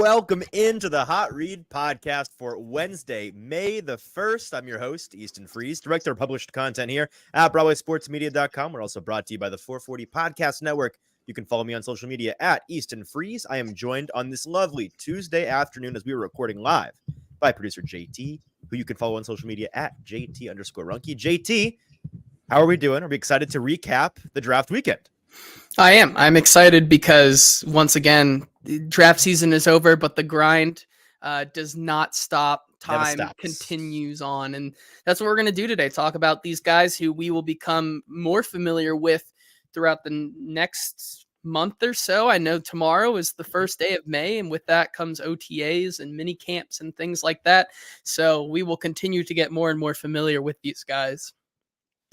welcome into the Hot Read podcast for Wednesday, May the 1st. I'm your host, Eastn, director of published content here at BroadwaySportsMedia.com. We're also brought to you by the 440 Podcast Network. You can follow me on social media at Eastn. I am joined on this lovely Tuesday afternoon as we were recording live by producer JT, who you can follow on social media at JT_Ruhnke. JT, how are we doing? Are we excited to recap the draft weekend? I am. I'm excited because, once again, the draft season is over, but the grind does not stop. Time continues on. And that's what we're going to do today. Talk about these guys who we will become more familiar with throughout the next month or so. I know tomorrow is the first day of May, and with that comes OTAs and mini camps and things like that. So we will continue to get more and more familiar with these guys.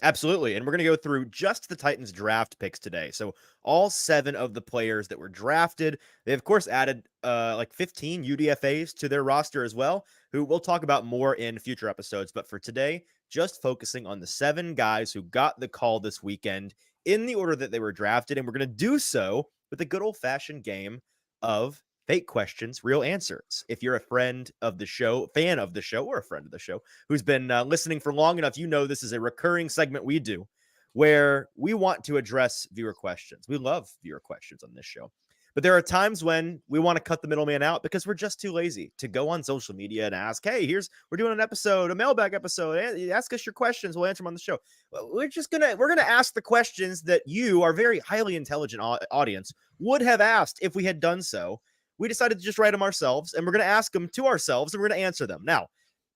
Absolutely. And we're going to go through just the Titans draft picks today. So all 7 of the players that were drafted, they of course added like 15 UDFAs to their roster as well, who we'll talk about more in future episodes. But for today, just focusing on the 7 guys who got the call this weekend in the order that they were drafted. And we're going to do so with a good old fashioned game of fake questions, real answers. If you're a friend of the show, fan of the show, or a friend of the show who's been listening for long enough, you know this is a recurring segment we do where we want to address viewer questions. We love viewer questions on this show. But there are times when we want to cut the middleman out because we're just too lazy to go on social media and ask, hey, we're doing an episode, a mailbag episode. Ask us your questions. We'll answer them on the show. We're going to ask the questions that you, our very highly intelligent audience, would have asked if we had done so. We decided to just write them ourselves, and we're going to ask them to ourselves, and we're going to answer them. Now,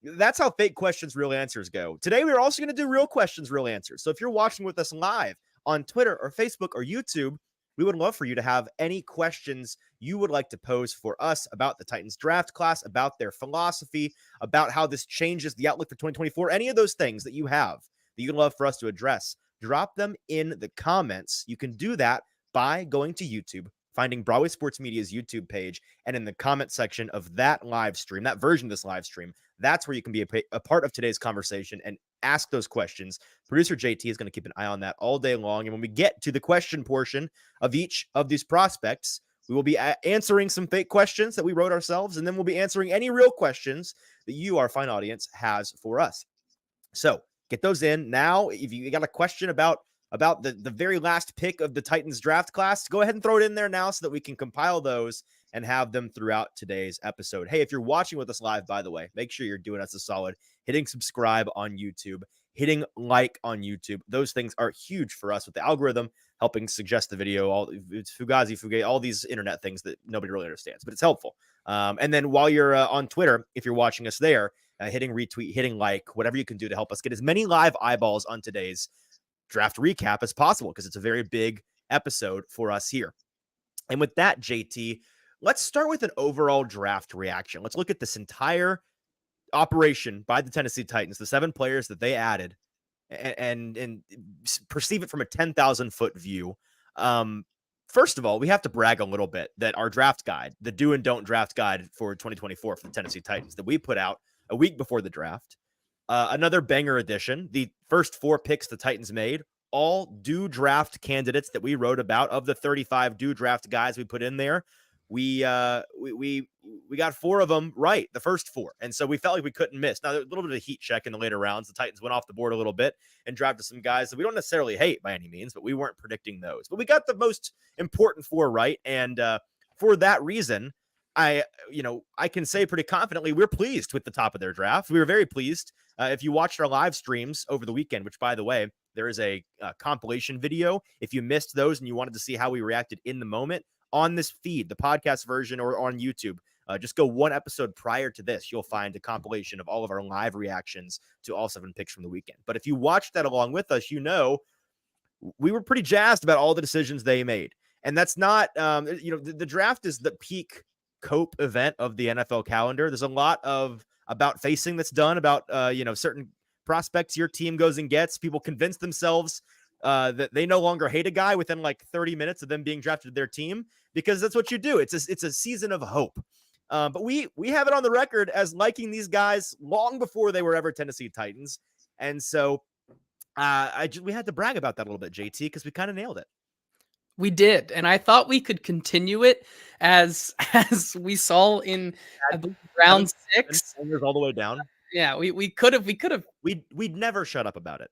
that's how fake questions, real answers go. Today, we're also going to do real questions, real answers. So if you're watching with us live on Twitter or Facebook or YouTube, we would love for you to have any questions you would like to pose for us about the Titans draft class, about their philosophy, about how this changes the outlook for 2024, any of those things that you have that you'd love for us to address. Drop them in the comments. You can do that by going to YouTube, finding Broadway Sports Media's YouTube page, and in the comment section of that live stream, that version of this live stream, that's where you can be a part of today's conversation and ask those questions. Producer JT is going to keep an eye on that all day long. And when we get to the question portion of each of these prospects, we will be answering some fake questions that we wrote ourselves, and then we'll be answering any real questions that you, our fine audience, has for us. So get those in now. If you got a question about the very last pick of the Titans draft class, go ahead and throw it in there now so that we can compile those and have them throughout today's episode. Hey, if you're watching with us live, by the way, make sure you're doing us a solid, hitting subscribe on YouTube, hitting like on YouTube. Those things are huge for us with the algorithm, helping suggest the video, it's Fugazi, all these internet things that nobody really understands, but it's helpful. And then while you're on Twitter, if you're watching us there, hitting retweet, hitting like, whatever you can do to help us get as many live eyeballs on today's draft recap as possible, because it's a very big episode for us here. And with that, JT, let's start with an overall draft reaction. Let's look at this entire operation by the Tennessee Titans, the 7 players that they added, and perceive it from a 10,000-foot view. First of all, we have to brag a little bit that our draft guide, the do and don't draft guide for 2024 for the Tennessee Titans that we put out a week before the draft, another banger edition. The first 4 picks the Titans made, all do draft candidates that we wrote about. Of the 35 do draft guys we put in there, we got 4 of them right, the first 4. And so we felt like we couldn't miss. Now, there's a little bit of a heat check in the later rounds. The Titans went off the board a little bit and drafted some guys that we don't necessarily hate by any means, but we weren't predicting those. But we got the most important 4 right. And for that reason, I can say pretty confidently we're pleased with the top of their draft. We were very pleased. If you watched our live streams over the weekend, which, by the way, there is a compilation video. If you missed those and you wanted to see how we reacted in the moment on this feed, the podcast version, or on YouTube, just go 1 episode prior to this. You'll find a compilation of all of our live reactions to all 7 picks from the weekend. But if you watched that along with us, we were pretty jazzed about all the decisions they made. And that's not, the draft is the peak cope event of the NFL calendar. There's a lot of about facing that's done about, certain prospects your team goes and gets. People convince themselves that they no longer hate a guy within like 30 minutes of them being drafted to their team, because that's what you do. It's a season of hope. But we have it on the record as liking these guys long before they were ever Tennessee Titans. And so we had to brag about that a little bit, JT, because we kind of nailed it. We did, and I thought we could continue it as as we saw in, I Had believe, 7, round 7 6. pointers all the way down. Yeah, we could have. We'd never shut up about it.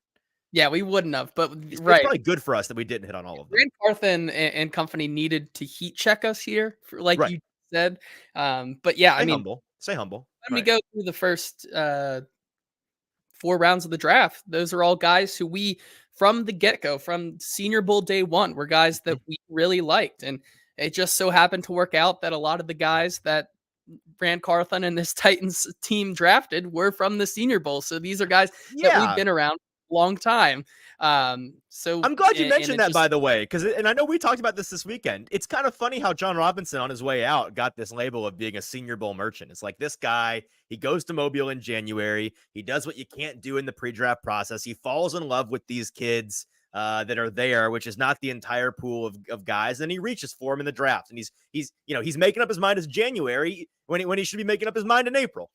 Yeah, we wouldn't have, but It's right. probably good for us that we didn't hit on all of them. Grant Carthen and company needed to heat check us here, for like Right. you said. But yeah, I Stay mean, humble. Stay humble. let me Right. go through the first 4 rounds of the draft. Those are all guys who we, from the get-go, from Senior Bowl day 1, were guys that Mhm. we really liked, and it just so happened to work out that a lot of the guys that Rand Carthon and this Titans team drafted were from the Senior Bowl. So these are guys that we've Yeah. been around a long time. I'm glad you And mentioned it that, just by the way, because and I know we talked about this weekend. It's kind of funny how John Robinson on his way out got this label of being a Senior Bowl merchant. It's like this guy, he goes to Mobile in January. He does what you can't do in the pre-draft process. He falls in love with these kids that are there, which is not the entire pool of guys. And he reaches for him in the draft, and he's making up his mind as January when he should be making up his mind in April.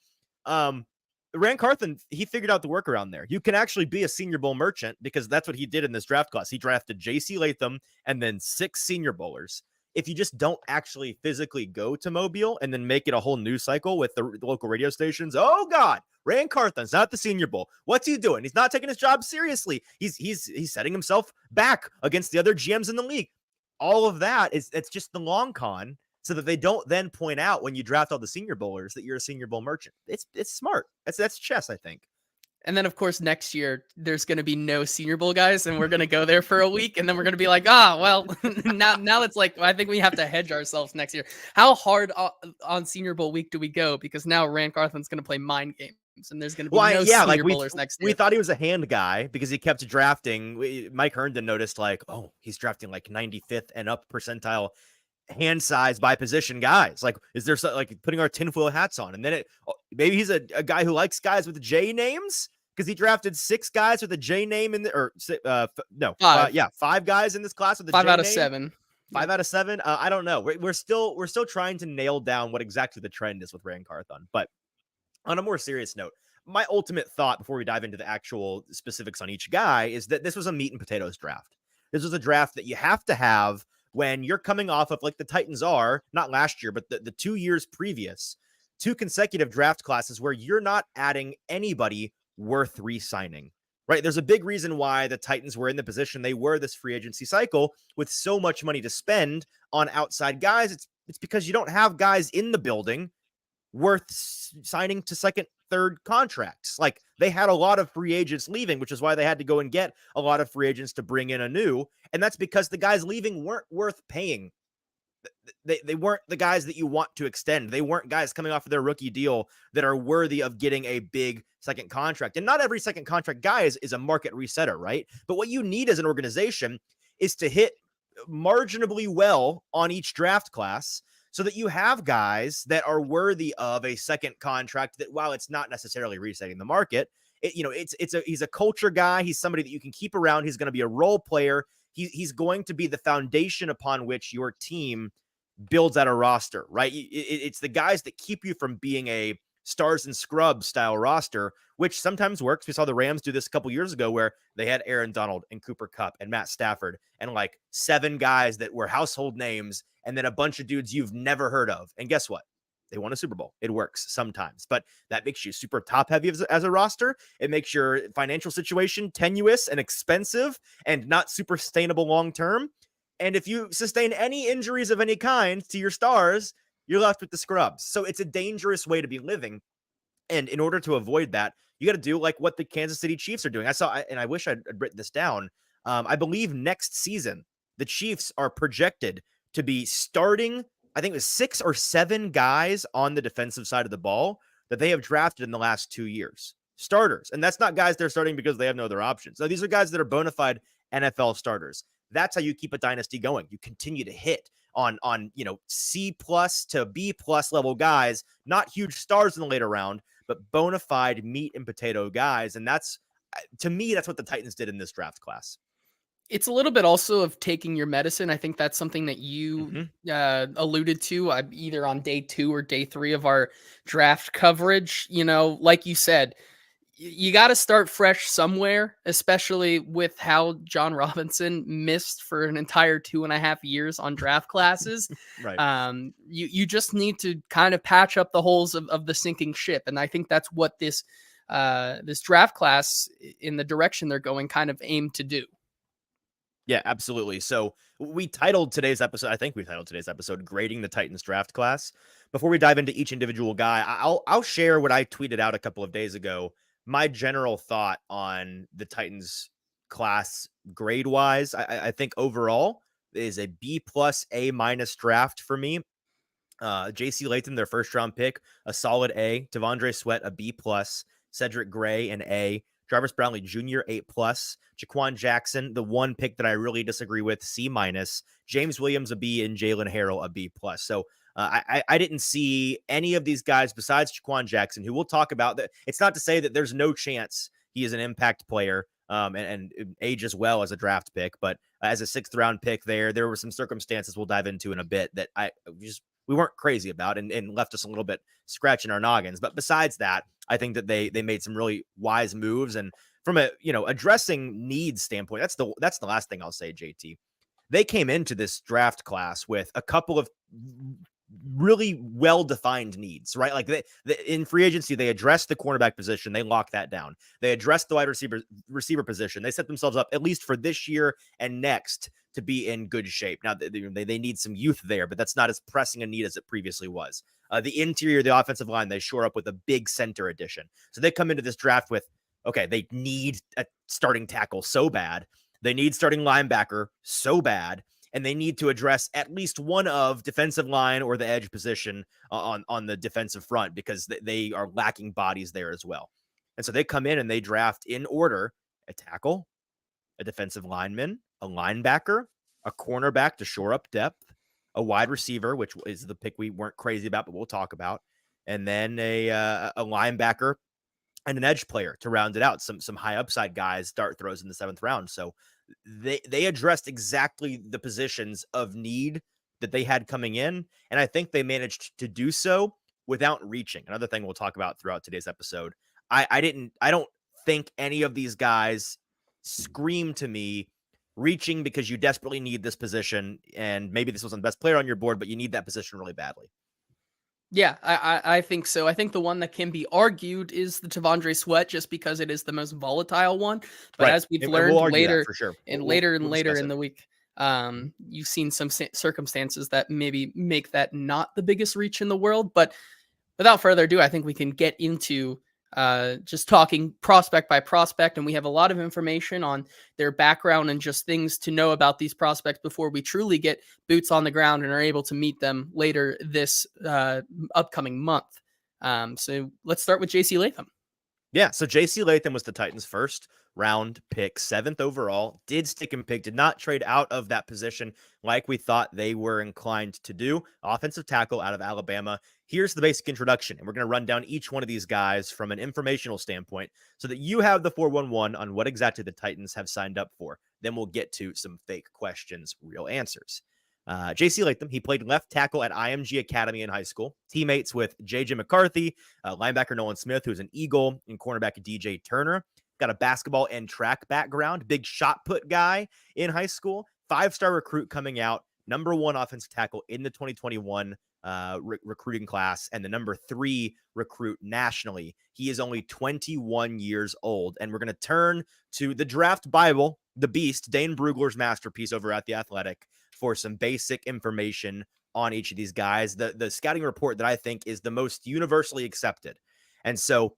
Rand Carthen, he figured out the workaround there. You can actually be a Senior Bowl merchant because that's what he did in this draft class. He drafted J.C. Latham and then 6 Senior Bowlers. If you just don't actually physically go to Mobile and then make it a whole news cycle with the local radio stations, oh God, Rand Carthen's not the Senior Bowl. What's he doing? He's not taking his job seriously. He's setting himself back against the other GMs in the league. All of that it's just the long con, so that they don't then point out when you draft all the Senior Bowlers that you're a Senior Bowl merchant. It's smart. That's chess, I think. And then, of course, next year there's going to be no Senior Bowl guys, and we're going to go there for a week, and then we're going to be like, well, now it's like I think we have to hedge ourselves next year. How hard on Senior Bowl week do we go? Because now Rand Carthen's going to play mind games, and there's going to be no Yeah, Senior like Bowlers next we year. thought he was a hand guy because he kept drafting. Mike Herndon noticed like, oh, he's drafting like 95th and up percentile hand size by position guys. Like, is there like putting our tinfoil hats on? And then maybe he's a guy who likes guys with J names because he drafted 6 guys with a J name in the or no, 5. 5 guys in this class with a 5 J out of name. 7. 5 out of 7. I don't know. We're still trying to nail down what exactly the trend is with Rand Carthon. But on a more serious note, my ultimate thought before we dive into the actual specifics on each guy is that this was a meat and potatoes draft. This was a draft that you have to have when you're coming off of, like the Titans are, not last year, but the 2 years previous, 2 consecutive draft classes where you're not adding anybody worth re-signing, right? There's a big reason why the Titans were in the position they were this free agency cycle with so much money to spend on outside guys. It's because you don't have guys in the building worth signing to second, third contracts. Like they had a lot of free agents leaving, which is why they had to go and get a lot of free agents to bring in a new. And that's because the guys leaving weren't worth paying. They weren't the guys that you want to extend. They weren't guys coming off of their rookie deal that are worthy of getting a big second contract. And not every second contract guy is a market resetter, right? But what you need as an organization is to hit marginally well on each draft class so that you have guys that are worthy of a second contract that, while it's not necessarily resetting the market, he's a culture guy. He's somebody that you can keep around. He's going to be a role player. He's going to be the foundation upon which your team builds out a roster, right? It's the guys that keep you from being a stars and scrubs style roster, which sometimes works. We saw the Rams do this a couple years ago where they had Aaron Donald and Cooper Kupp and Matt Stafford and like 7 guys that were household names and then a bunch of dudes you've never heard of. And guess what? They won a Super Bowl. It works sometimes, but that makes you super top heavy as a roster. It makes your financial situation tenuous and expensive and not super sustainable long term. And if you sustain any injuries of any kind to your stars, you're left with the scrubs. So it's a dangerous way to be living. And in order to avoid that, you got to do like what the Kansas City Chiefs are doing. And I wish I'd written this down. I believe next season, the Chiefs are projected to be starting, I think it was 6 or 7 guys on the defensive side of the ball that they have drafted in the last 2 years. Starters. And that's not guys they're starting because they have no other options. No, these are guys that are bona fide NFL starters. That's how you keep a dynasty going. You continue to hit on C+ to B+ level guys, not huge stars in the later round, but bona fide meat and potato guys. And that's, to me, that's what the Titans did in this draft class. It's a little bit also of taking your medicine. I think that's something that you alluded to either on day 2 or day 3 of our draft coverage. Like you said, you got to start fresh somewhere, especially with how John Robinson missed for an entire 2.5 years on draft classes. Right. You just need to kind of patch up the holes of the sinking ship, and I think that's what this draft class in the direction they're going kind of aim to do. Yeah, absolutely. So we titled today's episode, I think we titled today's episode, Grading the Titans Draft Class. Before we dive into each individual guy, I'll share what I tweeted out a couple of days ago, my general thought on the Titans class grade wise. I think overall is a B plus A minus draft for me. JC Latham, their first round pick, a solid A. Devondre Sweat, a B plus. Cedric Gray, an A. Jarvis Brownlee Jr., A plus. Jaquan Jackson, the one pick that I really disagree with, C minus. James Williams, a B, and Jalen Harrell, a B plus. So I didn't see any of these guys besides Jaquan Jackson, who we'll talk about. That it's not to say that there's no chance he is an impact player and age as well as a draft pick, but as a 6th round pick there were some circumstances we'll dive into in a bit that we weren't crazy about and left us a little bit scratching our noggins. But besides that, I think that they made some really wise moves. And from a, addressing needs standpoint, that's the last thing I'll say, JT. They came into this draft class with a couple of really well-defined needs, right? Like in free agency, they addressed the cornerback position. They locked that down. They addressed the wide receiver position. They set themselves up, at least for this year and next, to be in good shape. Now, they need some youth there, but that's not as pressing a need as it previously was. The interior, the offensive line, they shore up with a big center addition. So they come into this draft with, okay, they need a starting tackle so bad. They need starting linebacker so bad. And they need to address at least one of defensive line or the edge position on the defensive front because they are lacking bodies there as well. And so they come in and they draft in order a tackle, a defensive lineman, a linebacker, a cornerback to shore up depth, a wide receiver, which is the pick we weren't crazy about, but we'll talk about, and then a linebacker and an edge player to round it out. Some high upside guys, dart throws in the 7th round. So they addressed exactly the positions of need that they had coming in, and I think they managed to do so without reaching. Another thing we'll talk about throughout today's episode. I don't think any of these guys scream to me reaching because you desperately need this position, and maybe this wasn't the best player on your board, but you need that position really badly. Yeah, I think so. I think the one that can be argued is the Devondre Sweat, just because it is the most volatile one. But right. As we've learned later, for sure. later in the week, you've seen some circumstances that maybe make that not the biggest reach in the world. But without further ado, I think we can get into just talking prospect by prospect, and we have a lot of information on their background and just things to know about these prospects before we truly get boots on the ground and are able to meet them later this upcoming month. So let's start with JC Latham. Yeah, so JC Latham was the Titans' first round pick, 7th overall, did stick and pick, did not trade out of that position like we thought they were inclined to do. Offensive tackle out of Alabama. Here's the basic introduction, and we're going to run down each one of these guys from an informational standpoint so that you have the 411 on what exactly the Titans have signed up for. Then we'll get to some fake questions, real answers. JC Latham, he played left tackle at IMG Academy in high school. Teammates with JJ McCarthy, linebacker Nolan Smith, who's an Eagle, and cornerback DJ Turner. Got a basketball and track background, big shot put guy in high school, 5-star recruit coming out, number 1 offensive tackle in the 2021 recruiting class, and the number 3 recruit nationally. He is only 21 years old, and we're going to turn to the draft Bible, the beast, Dane Brugler's masterpiece over at The Athletic, for some basic information on each of these guys. The scouting report that I think is the most universally accepted. And so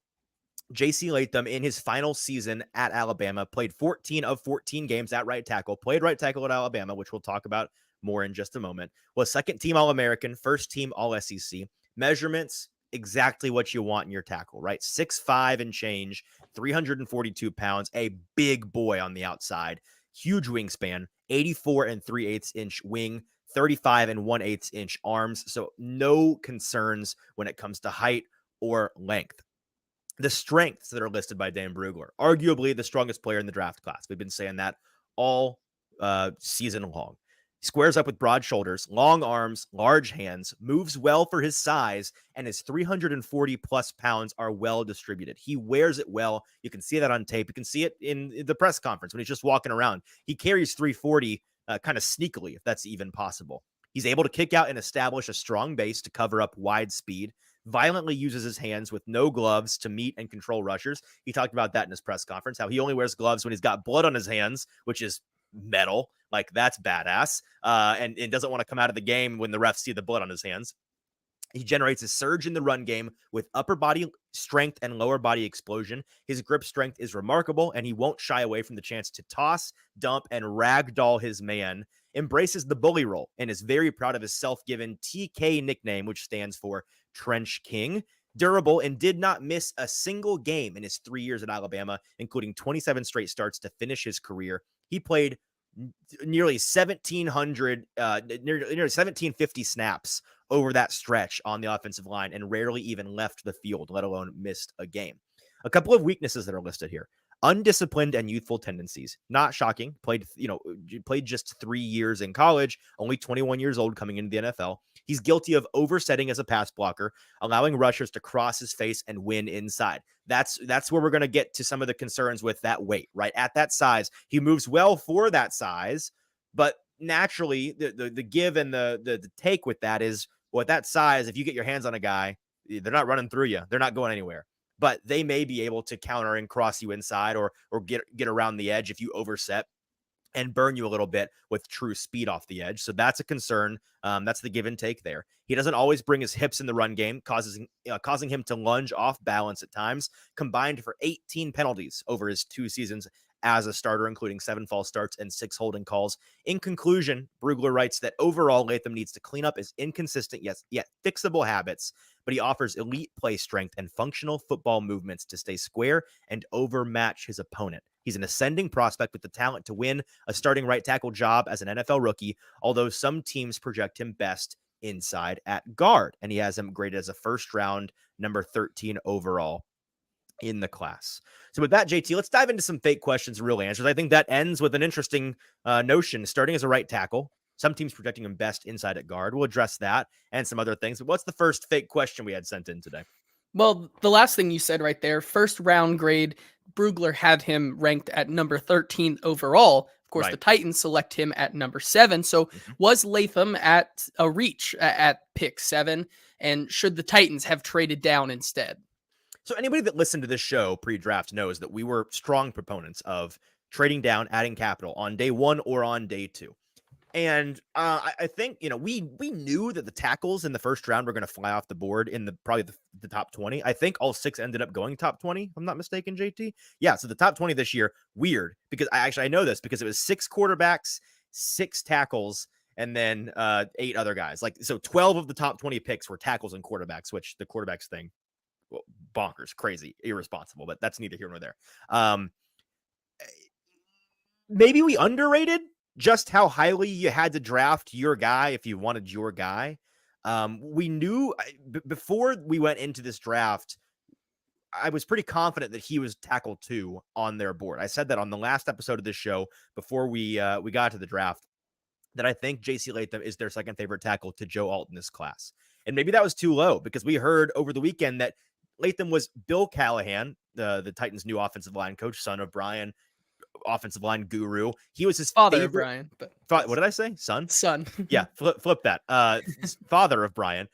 JC Latham, in his final season at Alabama, played 14 of 14 games at right tackle, played right tackle at Alabama, which we'll talk about more in just a moment, was 2nd team All-American, 1st team All-SEC. Measurements, exactly what you want in your tackle, right? 6'5" and change, 342 pounds, a big boy on the outside, huge wingspan, 84 3/8 inch wing, 35 1/8 inch arms. So no concerns when it comes to height or length. The strengths that are listed by Dan Brugler, arguably the strongest player in the draft class. We've been saying that all season long. He squares up with broad shoulders, long arms, large hands, moves well for his size, and his 340 plus pounds are well distributed. He wears it well. You can see that on tape. You can see it in the press conference when he's just walking around. He carries 340 kind of sneakily, if that's even possible. He's able to kick out and establish a strong base to cover up wide speed, violently uses his hands with no gloves to meet and control rushers. He talked about that in his press conference, how he only wears gloves when he's got blood on his hands, which is metal. Like, that's badass. And doesn't want to come out of the game when the refs see the blood on his hands. He generates a surge in the run game with upper body strength and lower body explosion. His grip strength is remarkable, and he won't shy away from the chance to toss, dump, and ragdoll his man. Embraces the bully role and is very proud of his self-given TK nickname, which stands for Trench King. Durable and did not miss a single game in his 3 years at Alabama, including 27 straight starts to finish his career. He played nearly 1750 snaps over that stretch on the offensive line and rarely even left the field, let alone missed a game. A couple of weaknesses that are listed here. Undisciplined and youthful tendencies. Not shocking. Played just 3 years in college, only 21 years old coming into the NFL. He's guilty of oversetting as a pass blocker, allowing rushers to cross his face and win inside. That's where we're going to get to some of the concerns with that weight, right? At that size, he moves well for that size, but naturally the give and the take with that is, well, at that size, if you get your hands on a guy, they're not running through you. They're not going anywhere. But they may be able to counter and cross you inside or get around the edge if you overset and burn you a little bit with true speed off the edge. So that's a concern. That's the give and take there. He doesn't always bring his hips in the run game, causing him to lunge off balance at times, combined for 18 penalties over his 2 seasons as a starter, including 7 false starts and 6 holding calls. In conclusion, Brugler writes that overall, Latham needs to clean up his inconsistent yet fixable habits, but he offers elite play strength and functional football movements to stay square and overmatch his opponent. He's an ascending prospect with the talent to win a starting right tackle job as an NFL rookie, although some teams project him best inside at guard, and he has him graded as a first round number 13 overall in the class. So with that, JT, let's dive into some fake questions and real answers. I think that ends with an interesting notion. Starting as a right tackle, some teams projecting him best inside at guard. We'll address that and some other things. But what's the first fake question we had sent in today? Well, the last thing you said right there, first round grade, Brugler had him ranked at number 13 overall. Of course, the Titans select him at number 7. So was Latham at a reach at pick 7? And should the Titans have traded down instead? So anybody that listened to this show pre-draft knows that we were strong proponents of trading down, adding capital on day 1 or on day 2. And I think, we knew that the tackles in the first round were going to fly off the board in probably the top 20. I think all 6 ended up going top 20, if I'm not mistaken, JT. Yeah, so the top 20 this year, weird, because I know this because it was 6 quarterbacks, 6 tackles, and then 8 other guys. So 12 of the top 20 picks were tackles and quarterbacks, which the quarterbacks thing, bonkers, crazy, irresponsible, but that's neither here nor there. Maybe we underrated just how highly you had to draft your guy if you wanted your guy. We knew before we went into this draft, I was pretty confident that he was tackle 2 on their board. I said that on the last episode of this show before we got to the draft, that I think J.C. Latham is their second favorite tackle to Joe Alt in this class. And maybe that was too low because we heard over the weekend that Latham was Bill Callahan, the Titans' new offensive line coach, son of Brian, offensive line guru. He was his father favorite. Of Brian. What did I say? Son? Yeah, flip that. Father of Brian.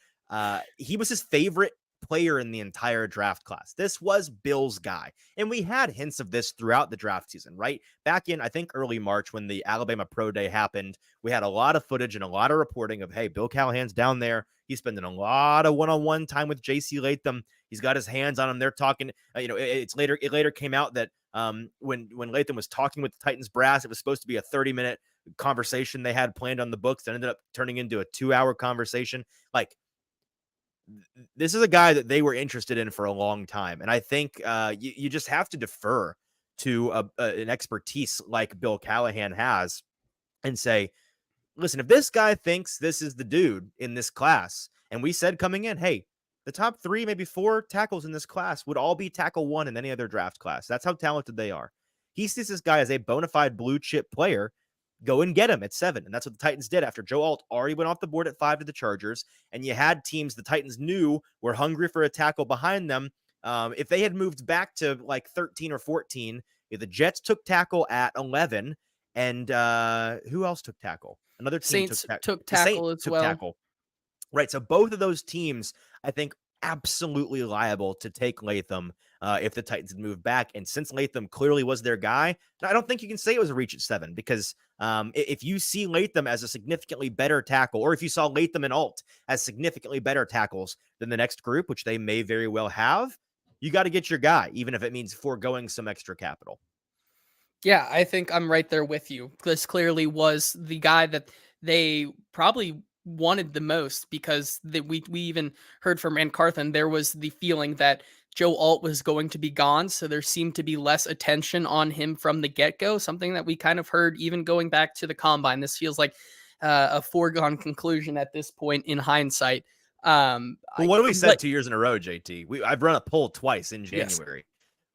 He was his favorite player in the entire draft class. This was Bill's guy. And we had hints of this throughout the draft season, right? Back in, I think, early March when the Alabama Pro Day happened, we had a lot of footage and a lot of reporting of, hey, Bill Callahan's down there. He's spending a lot of one-on-one time with J.C. Latham. He's got his hands on him. They're talking, it later came out that when Latham was talking with the Titans brass, it was supposed to be a 30-minute conversation they had planned on the books that ended up turning into a 2-hour conversation. Like, this is a guy that they were interested in for a long time. And I think you just have to defer to an expertise like Bill Callahan has and say, listen, if this guy thinks this is the dude in this class, and we said coming in, hey, the top 3, maybe 4 tackles in this class would all be tackle 1 in any other draft class. That's how talented they are. He sees this guy as a bona fide blue chip player. go and get him at 7. And that's what the Titans did after Joe Alt already went off the board at 5 to the Chargers. And you had teams the Titans knew were hungry for a tackle behind them. If they had moved back to like 13 or 14, the Jets took tackle at 11. And who else took tackle? Another team Saints took tackle as well. Tackle. Right. So both of those teams, I think, absolutely liable to take Latham if the Titans had moved back. And since Latham clearly was their guy, I don't think you can say it was a reach at 7, because if you see Latham as a significantly better tackle, or if you saw Latham and Alt as significantly better tackles than the next group, which they may very well have, you got to get your guy, even if it means foregoing some extra capital. Yeah, I think I'm right there with you. This clearly was the guy that they probably wanted the most, because we even heard from Rand Carthen, there was the feeling that Joe Alt was going to be gone, so there seemed to be less attention on him from the get-go, something that we kind of heard even going back to the Combine. This feels like a foregone conclusion at this point in hindsight. Well, what have we said 2 years in a row, JT? I've run a poll twice in January.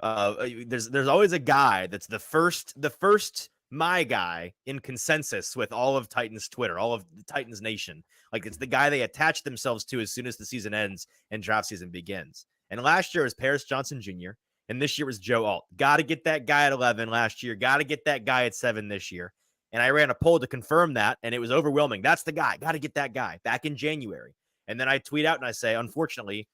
Yes. There's always a guy that's the first my guy in consensus with all of Titans Twitter, all of the Titans Nation. Like, it's the guy they attach themselves to as soon as the season ends and draft season begins. And last year was Paris Johnson Jr., and this year was Joe Alt. Got to get that guy at 11 last year. Got to get that guy at 7 this year. And I ran a poll to confirm that, and it was overwhelming. That's the guy. Got to get that guy back in January. And then I tweet out and I say, unfortunately,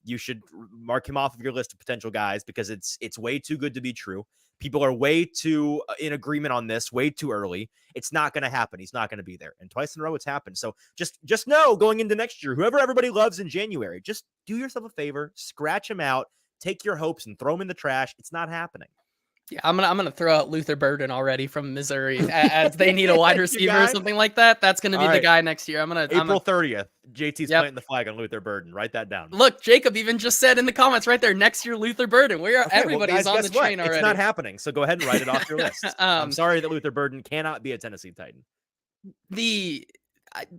you should mark him off of your list of potential guys, because it's way too good to be true. People are way too in agreement on this, way too early. It's not going to happen. He's not going to be there. And twice in a row it's happened. So just know, going into next year, whoever everybody loves in January, just do yourself a favor, scratch him out, take your hopes and throw them in the trash. It's not happening. Yeah, I'm gonna throw out Luther Burden already from Missouri, as they need a wide receiver or something like that. That's gonna be the guy next year. April 30th. JT's planting the flag on Luther Burden. Write that down. Look, Jacob even just said in the comments right there, next year Luther Burden. Everybody's on the train already. It's not happening, so go ahead and write it off your list. I'm sorry that Luther Burden cannot be a Tennessee Titan.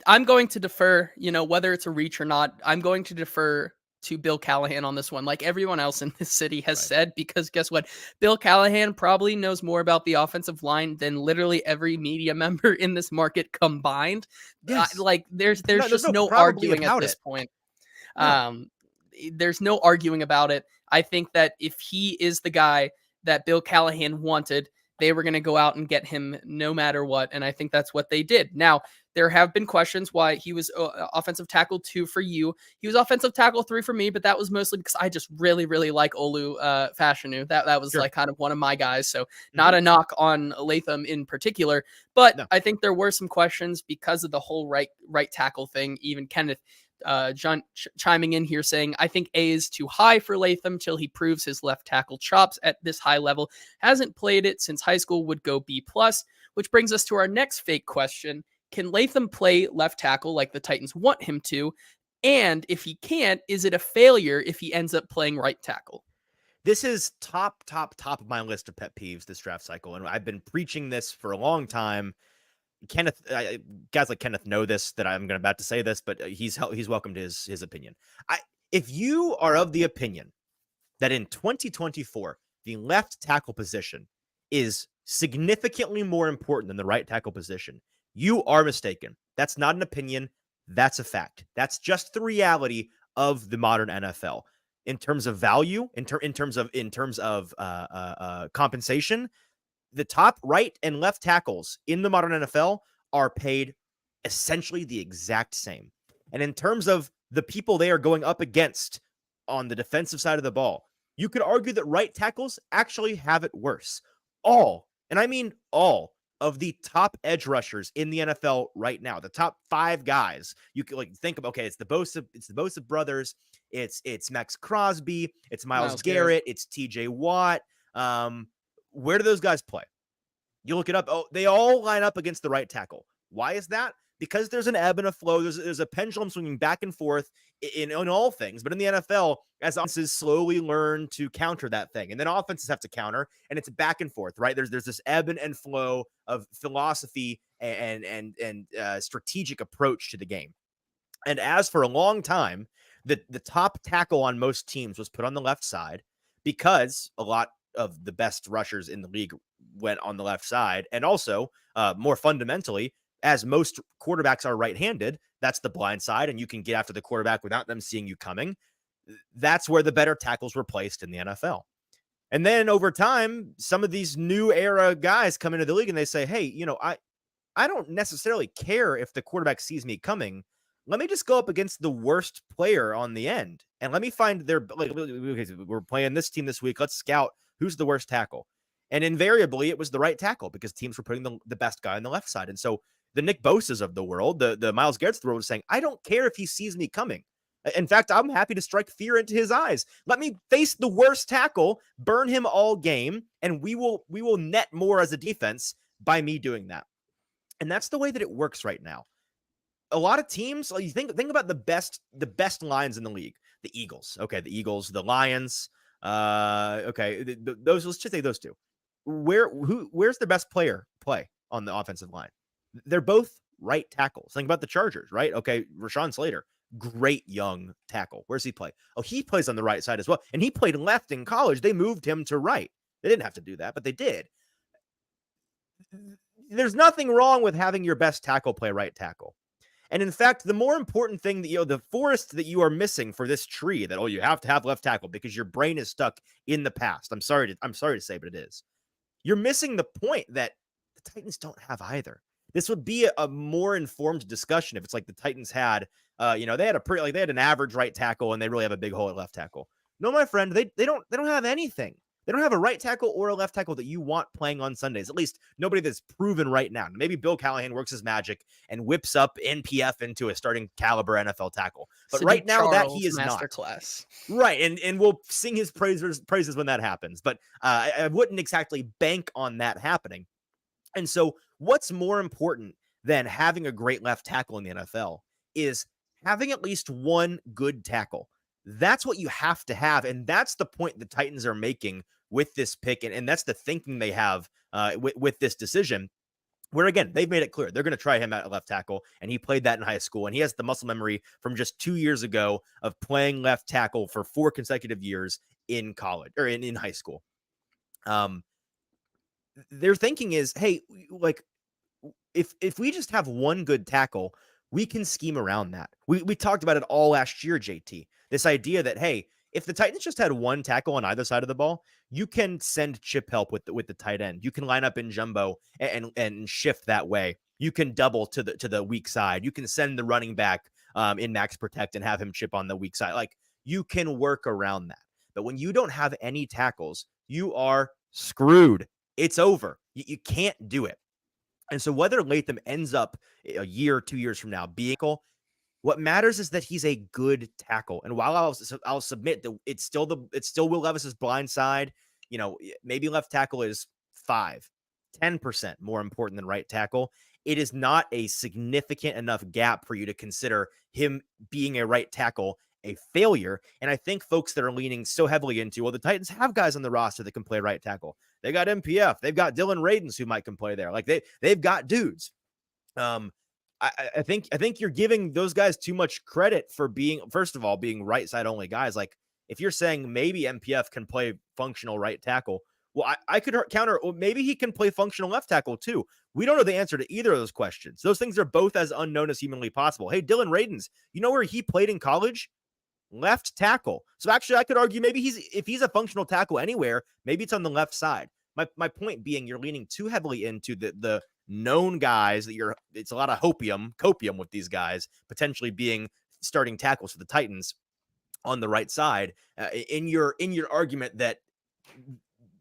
I'm going to defer, whether it's a reach or not. I'm going to defer to Bill Callahan on this one, like everyone else in this city has said, because guess what? Bill Callahan probably knows more about the offensive line than literally every media member in this market combined. Yes. There's just no arguing at this point. No. There's no arguing about it. I think that if he is the guy that Bill Callahan wanted, they were going to go out and get him no matter what. And I think that's what they did. Now, there have been questions why he was offensive tackle 2 for you. He was offensive tackle 3 for me, but that was mostly because I just really, really like Olu Fashanu. That was like kind of one of my guys. So not a knock on Latham in particular, but I think there were some questions because of the whole right tackle thing. Even Kenneth John chiming in here saying, I think A is too high for Latham till he proves his left tackle chops at this high level. Hasn't played it since high school, would go B+, which brings us to our next fake question. Can Latham play left tackle like the Titans want him to? And if he can't, is it a failure if he ends up playing right tackle? This is top of my list of pet peeves this draft cycle. And I've been preaching this for a long time. Kenneth, guys like Kenneth know this, that I'm about to say this, but he's welcomed his opinion. If you are of the opinion that in 2024, the left tackle position is significantly more important than the right tackle position, you are mistaken. That's not an opinion. That's a fact. That's just the reality of the modern NFL. In terms of value, in terms of compensation, the top right and left tackles in the modern NFL are paid essentially the exact same. And in terms of the people they are going up against on the defensive side of the ball, you could argue that right tackles actually have it worse. All, and I mean all, of the top edge rushers in the NFL right now, the top 5 guys, you could think of, okay, it's the Bosa brothers, it's Max Crosby, it's Myles Garrett, it's TJ Watt. Where do those guys play? You look it up. Oh, they all line up against the right tackle. Why is that? Because there's an ebb and a flow. There's a pendulum swinging back and forth in all things. But in the NFL, as offenses slowly learn to counter that thing, and then offenses have to counter, and it's back and forth, right? There's this ebb and flow of philosophy and strategic approach to the game. And as for a long time, the top tackle on most teams was put on the left side because a lot of the best rushers in the league went on the left side. And also, more fundamentally, as most quarterbacks are right-handed, that's the blind side, and you can get after the quarterback without them seeing you coming. That's where the better tackles were placed in the NFL. And then over time, some of these new era guys come into the league and they say, hey, I don't necessarily care if the quarterback sees me coming. Let me just go up against the worst player on the end. And let me find we're playing this team this week. Let's scout who's the worst tackle. And invariably, it was the right tackle because teams were putting the best guy on the left side. And so the Nick Bosa's of the world, the Myles Garrett's of the world, is saying, I don't care if he sees me coming. In fact, I'm happy to strike fear into his eyes. Let me face the worst tackle, burn him all game, and we will net more as a defense by me doing that. And that's the way that it works right now. A lot of teams, like you think about the best lines in the league. The Eagles, okay, the Lions, okay, those, let's just say those two. Where's the best player play on the offensive line? They're both right tackles. Think about the Chargers, right? Okay, Rashawn Slater, great young tackle. Where's he play? Oh, he plays on the right side as well. And he played left in college. They moved him to right. They didn't have to do that, but they did. There's nothing wrong with having your best tackle play right tackle. And in fact, the more important thing that, the forest that you are missing for this tree that, you have to have left tackle because your brain is stuck in the past. I'm sorry to say, but it is. You're missing the point that the Titans don't have either. This would be a more informed discussion if it's like the Titans had, they had they had an average right tackle and they really have a big hole at left tackle. No, my friend, they don't have anything. They don't have a right tackle or a left tackle that you want playing on Sundays. At least nobody that's proven right now. Maybe Bill Callahan works his magic and whips up NPF into a starting caliber NFL tackle. But Cindy right now, Charles that he is masterclass. Not. Right, and we'll sing his praises when that happens. But I wouldn't exactly bank on that happening. And so what's more important than having a great left tackle in the NFL is having at least one good tackle. That's what you have to have. And that's the point the Titans are making with this pick. And that's the thinking they have with this decision, where, again, they've made it clear they're going to try him at left tackle. And he played that in high school. And he has the muscle memory from just 2 years ago of playing left tackle for 4 consecutive years in college or in high school. Their thinking is, hey, like, if we just have one good tackle, we can scheme around that. We talked about it all last year, JT. This idea that, hey, if the Titans just had one tackle on either side of the ball, you can send chip help with the tight end. You can line up in jumbo and shift that way. You can double to the weak side. You can send the running back in max protect and have him chip on the weak side. Like, you can work around that. But when you don't have any tackles, you are screwed. It's over. You can't do it. And so whether Latham ends up a year or 2 years from now being what matters is that he's a good tackle. And while I'll submit that it's still Will Levis's blind side, maybe left tackle is 10% more important than right tackle. It is not a significant enough gap for you to consider him being a right tackle a failure. And I think folks that are leaning so heavily into, the Titans have guys on the roster that can play right tackle. They got MPF. They've got Dylan Radins who might can play there. Like they've got dudes. I think you're giving those guys too much credit for being, first of all, being right side only guys. Like, if you're saying maybe MPF can play functional right tackle, well, I could counter, well, maybe he can play functional left tackle too. We don't know the answer to either of those questions. Those things are both as unknown as humanly possible. Hey, Dylan Radins, you know where he played in college? Left tackle. So actually, I could argue maybe if he's a functional tackle anywhere, maybe it's on the left side. My point being, you're leaning too heavily into the known guys that it's a lot of copium with these guys potentially being starting tackles for the Titans on the right side in your argument that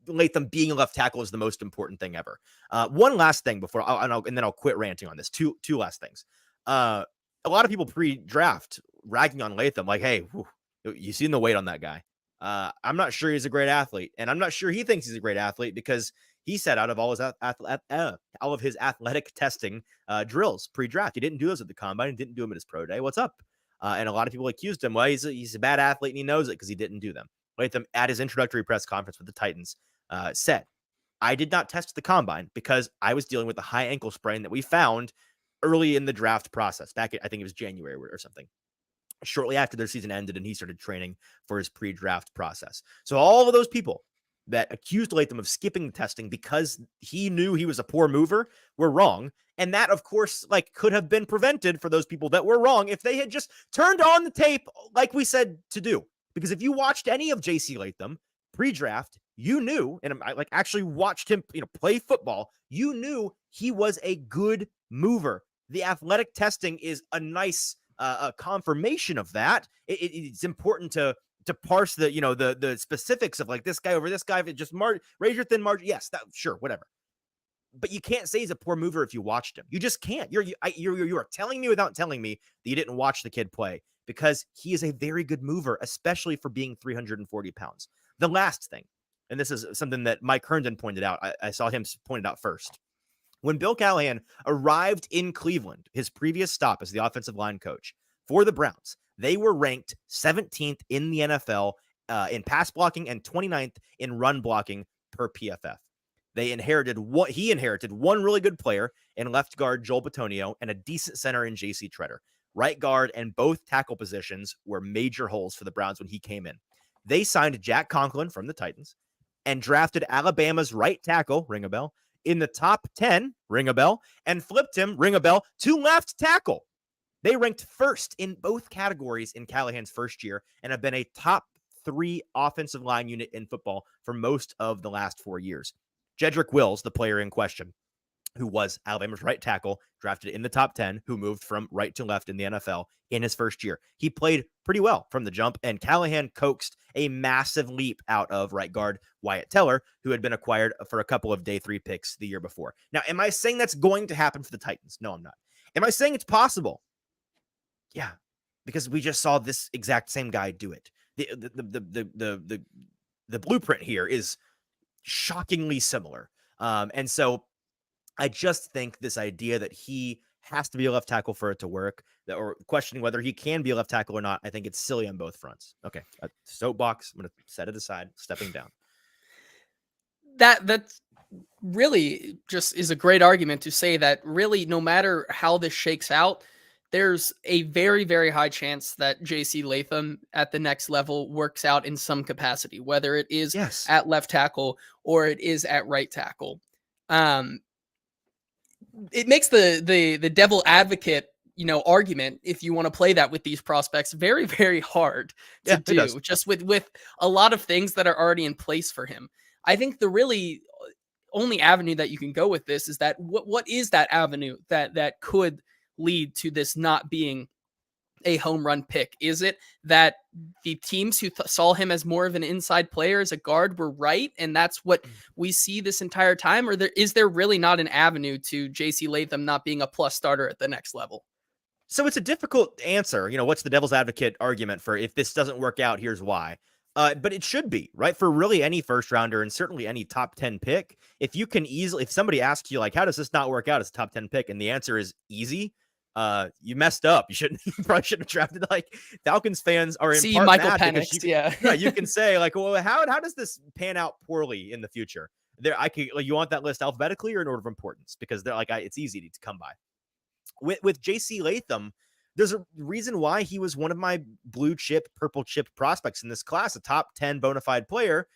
Latham being a left tackle is the most important thing ever. One last thing before and then I'll quit ranting on this. Two last things. A lot of people pre-draft ragging on Latham, like, hey, you seen the weight on that guy. I'm not sure he's a great athlete, and I'm not sure he thinks he's a great athlete because he said out of all his athletic testing drills pre-draft, he didn't do those at the combine, and didn't do them at his pro day. What's up? And a lot of people accused him. Well, he's a bad athlete, and he knows it because he didn't do them. Latham, at his introductory press conference with the Titans, said, I did not test the combine because I was dealing with a high ankle sprain that we found early in the draft process. Back, I think it was January or something. Shortly after their season ended and he started training for his pre-draft process. So all of those people that accused Latham of skipping the testing because he knew he was a poor mover were wrong. And that, of course, like could have been prevented for those people that were wrong if they had just turned on the tape like we said to do. Because if you watched any of JC Latham pre-draft, you knew, and I like actually watched him, play football. You knew he was a good mover. The athletic testing is a nice confirmation of that. It's important to parse the the specifics of like this guy over this guy. If it just raise your thin margin, yes, that sure, whatever. But you can't say he's a poor mover if you watched him. You just can't. You are telling me without telling me that you didn't watch the kid play, because he is a very good mover, especially for being 340 pounds. The last thing, and this is something that Mike Herndon pointed out. I saw him pointed out first. When Bill Callahan arrived in Cleveland, his previous stop as the offensive line coach for the Browns, they were ranked 17th in the NFL in pass blocking and 29th in run blocking per PFF. He inherited one really good player in left guard Joel Bitonio and a decent center in J.C. Treader. Right guard and both tackle positions were major holes for the Browns when he came in. They signed Jack Conklin from the Titans and drafted Alabama's right tackle, ring a bell, in the top 10, ring a bell, and flipped him, ring a bell, to left tackle. They ranked first in both categories in Callahan's first year and have been a top 3 offensive line unit in football for most of the last 4 years. Jedrick Wills, the player in question, who was Alabama's right tackle, drafted in the top 10, who moved from right to left in the NFL in his first year. He played pretty well from the jump, and Callahan coaxed a massive leap out of right guard Wyatt Teller, who had been acquired for a couple of day 3 picks the year before. Now, am I saying that's going to happen for the Titans? No, I'm not. Am I saying it's possible? Yeah, because we just saw this exact same guy do it. The blueprint here is shockingly similar. And so I just think this idea that he has to be a left tackle for it to work, or questioning whether he can be a left tackle or not, I think it's silly on both fronts. Okay, soapbox, I'm going to set it aside, stepping down. That's really just is a great argument to say that really no matter how this shakes out, there's a very, very high chance that JC Latham at the next level works out in some capacity, whether it is at left tackle or it is at right tackle. It makes the devil advocate, argument, if you want to play that with these prospects, very, very hard to do, just with a lot of things that are already in place for him. I think the really only avenue that you can go with this is that what is that avenue that could lead to this not being a home run pick? Is it that the teams who saw him as more of an inside player as a guard were right, and that's what we see this entire time? Or is there really not an avenue to JC Latham not being a plus starter at the next level? So it's a difficult answer. What's the devil's advocate argument for if this doesn't work out, here's why. But it should be, right? For really any first rounder and certainly any top 10 pick, if somebody asks you, like, how does this not work out as a top 10 pick? And the answer is easy. You messed up. You probably shouldn't have drafted. Like, Falcons fans are in part Michael mad Penix, because you can say like, well, how does this pan out poorly in the future? You want that list alphabetically or in order of importance? Because they're like, it's easy to come by. With JC Latham, there's a reason why he was one of my blue chip, purple chip prospects in this class, a top 10 bona fide player.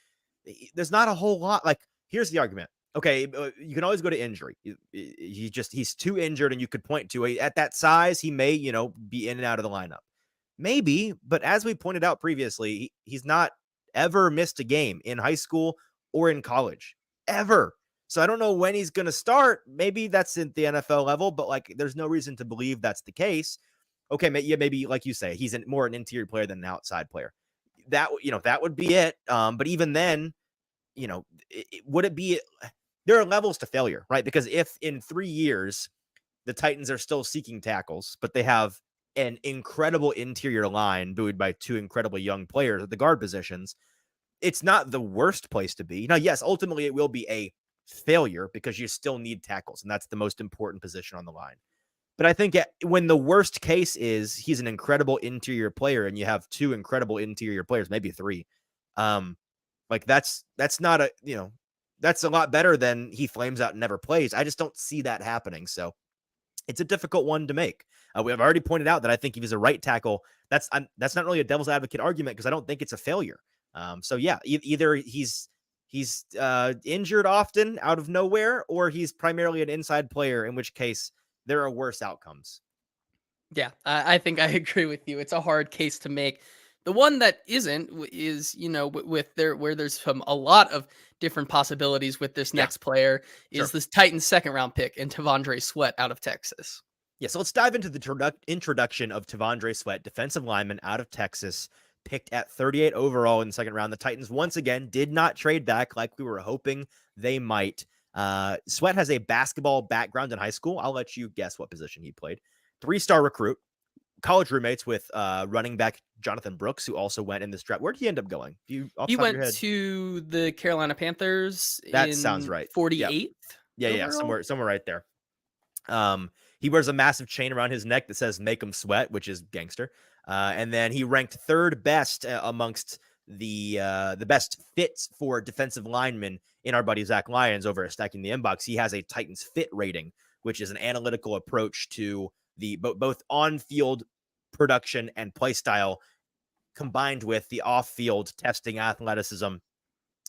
There's not a whole lot. Like, here's the argument. Okay, you can always go to injury. He's too injured, and you could point to at that size, he may, be in and out of the lineup. Maybe, but as we pointed out previously, he's not ever missed a game in high school or in college, ever. So I don't know when he's going to start. Maybe that's at the NFL level, but like, there's no reason to believe that's the case. Okay, maybe like you say, he's more an interior player than an outside player. That would be it. But even then, would it be? There are levels to failure, right? Because if in 3 years the Titans are still seeking tackles, but they have an incredible interior line buoyed by 2 incredibly young players at the guard positions, it's not the worst place to be. Now, yes, ultimately it will be a failure because you still need tackles, and that's the most important position on the line. But I think when the worst case is he's an incredible interior player and you have 2 incredible interior players, maybe 3, like that's not that's a lot better than he flames out and never plays. I just don't see that happening. So it's a difficult one to make. We have already pointed out that I think if he's a right tackle, that's not really a devil's advocate argument because I don't think it's a failure. So yeah, either he's he's injured often out of nowhere, or he's primarily an inside player, in which case there are worse outcomes. Yeah, I think I agree with you. It's a hard case to make. The one that isn't is, with there where there's a lot of different possibilities with this Yeah, next player is sure. this Titans second round pick in Tavondre Sweat out of Texas. Yeah, so let's dive into the introduction of Tavondre Sweat, defensive lineman out of Texas, picked at 38 overall in the second round. The Titans, once again, did not trade back like we were hoping they might. Sweat has a basketball background in high school. I'll let you guess what position he played. 3-star recruit, college roommates with running back Jonathan Brooks, who also went in this draft. Where did he end up going? Off He the top of your went head? to the Carolina Panthers That sounds in right. Yep. 48th Yeah, overall. somewhere right there. He wears a massive chain around his neck that says "Make 'em Sweat," which is gangster. And then he ranked third best amongst the best fits for defensive linemen in our buddy Zach Lyons over at Stacking the Inbox. He has a Titans fit rating, which is an analytical approach to the both on-field production and play style, combined with the off-field testing, athleticism,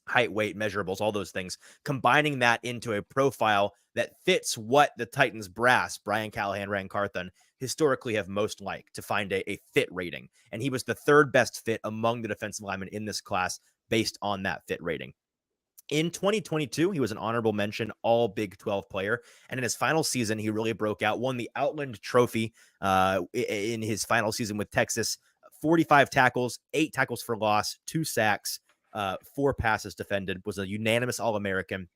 height, weight, measurables, all those things, combining that into a profile that fits what the Titans brass, Brian Callahan, Ryan Carthon, historically have most liked to find a fit rating. And he was the third best fit among the defensive linemen in this class based on that fit rating. In 2022, he was an honorable mention all Big 12 player. And in his final season, he really broke out, won the Outland Trophy in his final season with Texas. 45 tackles, 8 tackles for loss, 2 sacks, 4 passes defended, was a unanimous All-American,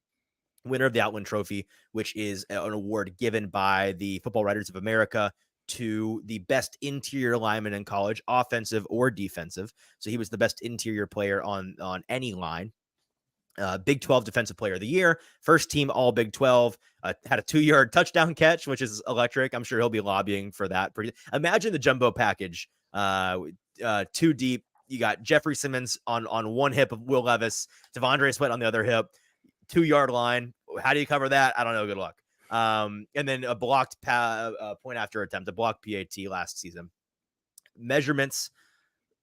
winner of the Outland Trophy, which is an award given by the Football Writers of America to the best interior lineman in college, offensive or defensive. So he was the best interior player on any line. Big 12 Defensive Player of the Year, first team All Big 12, had a 2-yard touchdown catch, which is electric. I'm sure he'll be lobbying for that. Imagine the jumbo package, 2 deep. You got Jeffrey Simmons on one hip of Will Levis, Tavondre Sweat on the other hip, 2-yard line. How do you cover that? I don't know. Good luck. And then a blocked point after attempt, a blocked PAT last season. Measurements,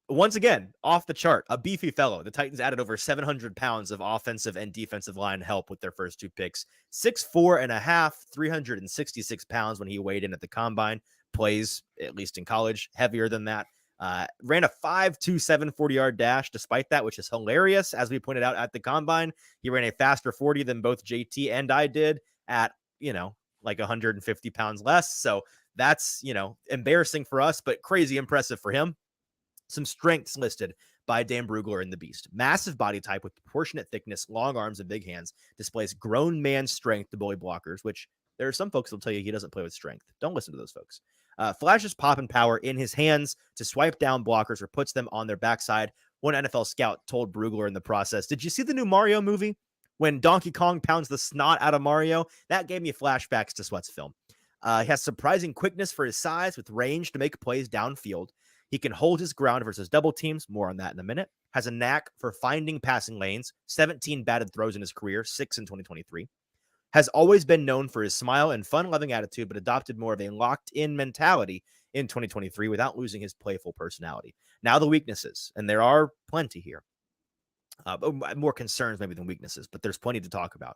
once again, off the chart, a beefy fellow. The Titans added over 700 pounds of offensive and defensive line help with their first 2 picks. 6'4 and a half, 366 pounds when he weighed in at the combine. Plays, at least in college, heavier than that. Ran a 5.27 40-yard dash despite that, which is hilarious. As we pointed out at the combine, he ran a faster 40 than both JT and I did at, like 150 pounds less. So that's, embarrassing for us, but crazy impressive for him. Some strengths listed by Dan Brugler in the Beast. Massive body type with proportionate thickness, long arms, and big hands. Displays grown man strength to bully blockers, which there are some folks that'll tell you he doesn't play with strength. Don't listen to those folks. Flashes pop and power in his hands to swipe down blockers or puts them on their backside. One NFL scout told Brugler in the process, "Did you see the new Mario movie? When Donkey Kong pounds the snot out of Mario? That gave me flashbacks to Sweat's film." He has surprising quickness for his size with range to make plays downfield. He can hold his ground versus double teams. More on that in a minute. Has a knack for finding passing lanes. 17 batted throws in his career, 6 in 2023. Has always been known for his smile and fun-loving attitude, but adopted more of a locked-in mentality in 2023 without losing his playful personality. Now the weaknesses, and there are plenty here. More concerns maybe than weaknesses, but there's plenty to talk about.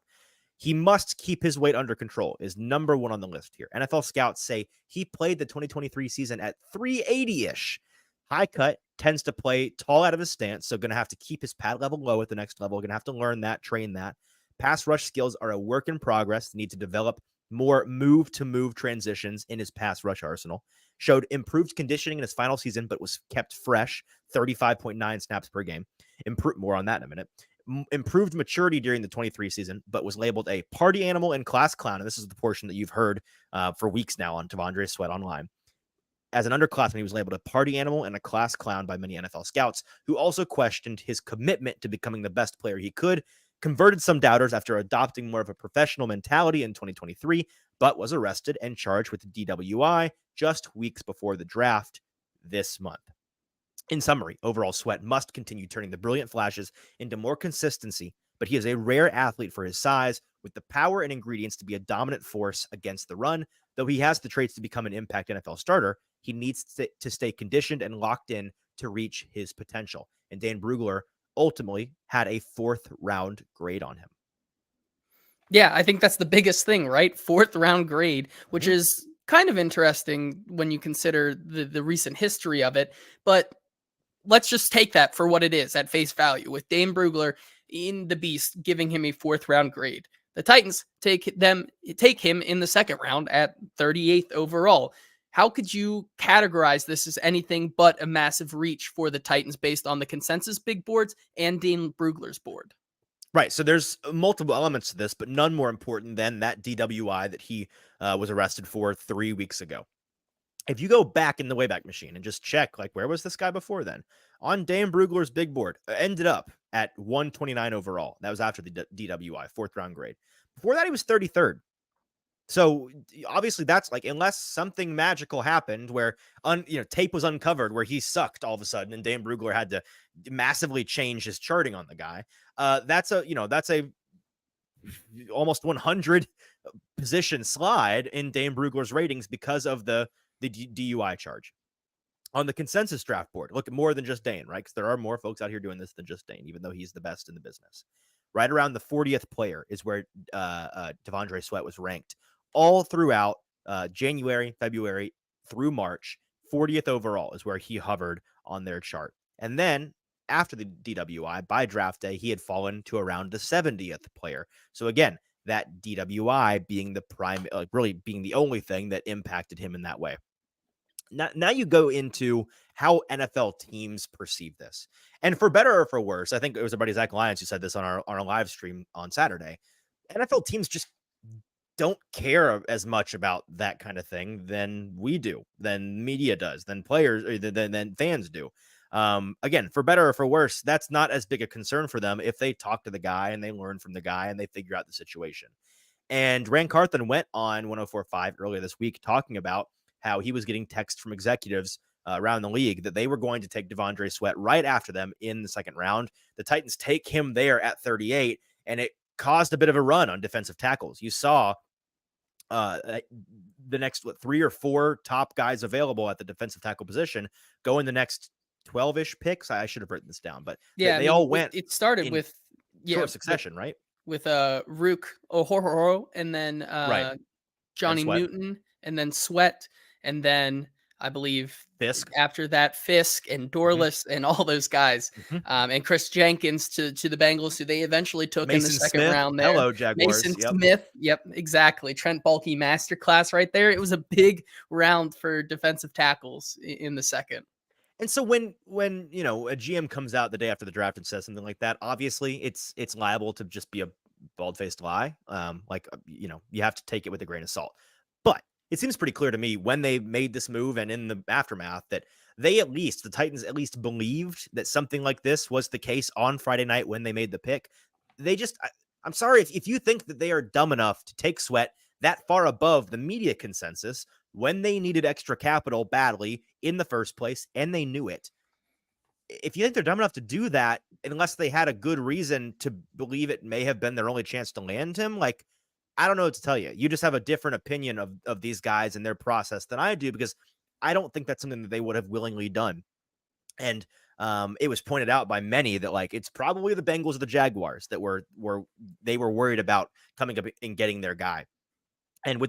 He must keep his weight under control is number 1 on the list here. NFL scouts say he played the 2023 season at 380-ish. High cut, tends to play tall out of his stance, so going to have to keep his pad level low at the next level. Going to have to learn that, train that. Pass rush skills are a work in progress. Need to develop more move-to-move transitions in his pass rush arsenal. Showed improved conditioning in his final season, but was kept fresh, 35.9 snaps per game. More on that in a minute. Improved maturity during the 23 season, but was labeled a party animal and class clown. And this is the portion that you've heard for weeks now on Tavondre Sweat online. As an underclassman, he was labeled a party animal and a class clown by many NFL scouts, who also questioned his commitment to becoming the best player he could. Converted some doubters after adopting more of a professional mentality in 2023, but was arrested and charged with DWI just weeks before the draft this month. In summary, overall, Sweat must continue turning the brilliant flashes into more consistency, but he is a rare athlete for his size, with the power and ingredients to be a dominant force against the run. Though he has the traits to become an impact NFL starter, he needs to stay conditioned and locked in to reach his potential. And Dan Brugler ultimately had a 4th-round grade on him. Yeah, I think that's the biggest thing, right? 4th-round grade, which Mhm. is kind of interesting when you consider the recent history of it, but let's just take that for what it is at face value, with Dane Brugler in the beast giving him a 4th-round grade. The Titans take him in the 2nd round at 38th overall. How could you categorize this as anything but a massive reach for the Titans based on the consensus big boards and Dane Brugler's board? Right, so there's multiple elements to this, but none more important than that DWI that he was arrested for 3 weeks ago. If you go back in the Wayback Machine and just check, like, where was this guy before then? On Dan Brugler's big board, ended up at 129 overall. That was after the DWI, 4th-round grade. Before that, he was 33rd. So obviously, that's like, unless something magical happened where tape was uncovered where he sucked all of a sudden, and Dan Brugler had to massively change his charting on the guy. That's a almost 100 position slide in Dane Brugler's ratings because of the DUI charge. On the consensus draft board, look at more than just Dane, right? Because there are more folks out here doing this than just Dane, even though he's the best in the business. Right around the 40th player is where Devondre Sweat was ranked all throughout January, February through March. 40th overall is where he hovered on their chart. And then after the DWI, by draft day, he had fallen to around the 70th player. So again, that DWI being the prime, really being the only thing that impacted him in that way. Now you go into how NFL teams perceive this. And for better or for worse, I think it was our buddy Zach Lyons who said this on our live stream on Saturday. NFL teams just don't care as much about that kind of thing than we do, than media does, than players, or than fans do. Again, for better or for worse, that's not as big a concern for them if they talk to the guy and they learn from the guy and they figure out the situation. And Rand Carthen went on 104.5 earlier this week talking about how he was getting texts from executives around the league that they were going to take Devondre Sweat right after them in the 2nd round. The Titans take him there at 38, and it caused a bit of a run on defensive tackles. You saw the next 3 or 4 top guys available at the defensive tackle position go in the next 12-ish picks. I should have written this down, but Yeah, I they mean, all went it started in with short succession, right? with Rook Ohororo, and then Right. Then Johnny Sweat, Newton, and then Sweat, and then I believe Fisk. after that Fisk and Mhm, Dorless and all those guys, mhm. and Chris Jenkins to the Bengals, who they eventually took in the Mason 2nd Smith. round there. Hello, Mason Jaguars. Yep. Smith, yep, exactly. Trent Baalke masterclass right there. It was a big round for defensive tackles in the 2nd. And so when a GM comes out the day after the draft and says something like that, obviously it's liable to just be a bald-faced lie. You have to take it with a grain of salt. But it seems pretty clear to me when they made this move and in the aftermath that the Titans at least believed that something like this was the case on Friday night when they made the pick. I'm sorry if you think that they are dumb enough to take Sweat that far above the media consensus when they needed extra capital badly in the first place, and they knew it. If you think they're dumb enough to do that, unless they had a good reason to believe it may have been their only chance to land him, like, I don't know what to tell you. You just have a different opinion of these guys and their process than I do, because I don't think that's something that they would have willingly done. And it was pointed out by many that, like, it's probably the Bengals or the Jaguars that were worried about coming up and getting their guy. And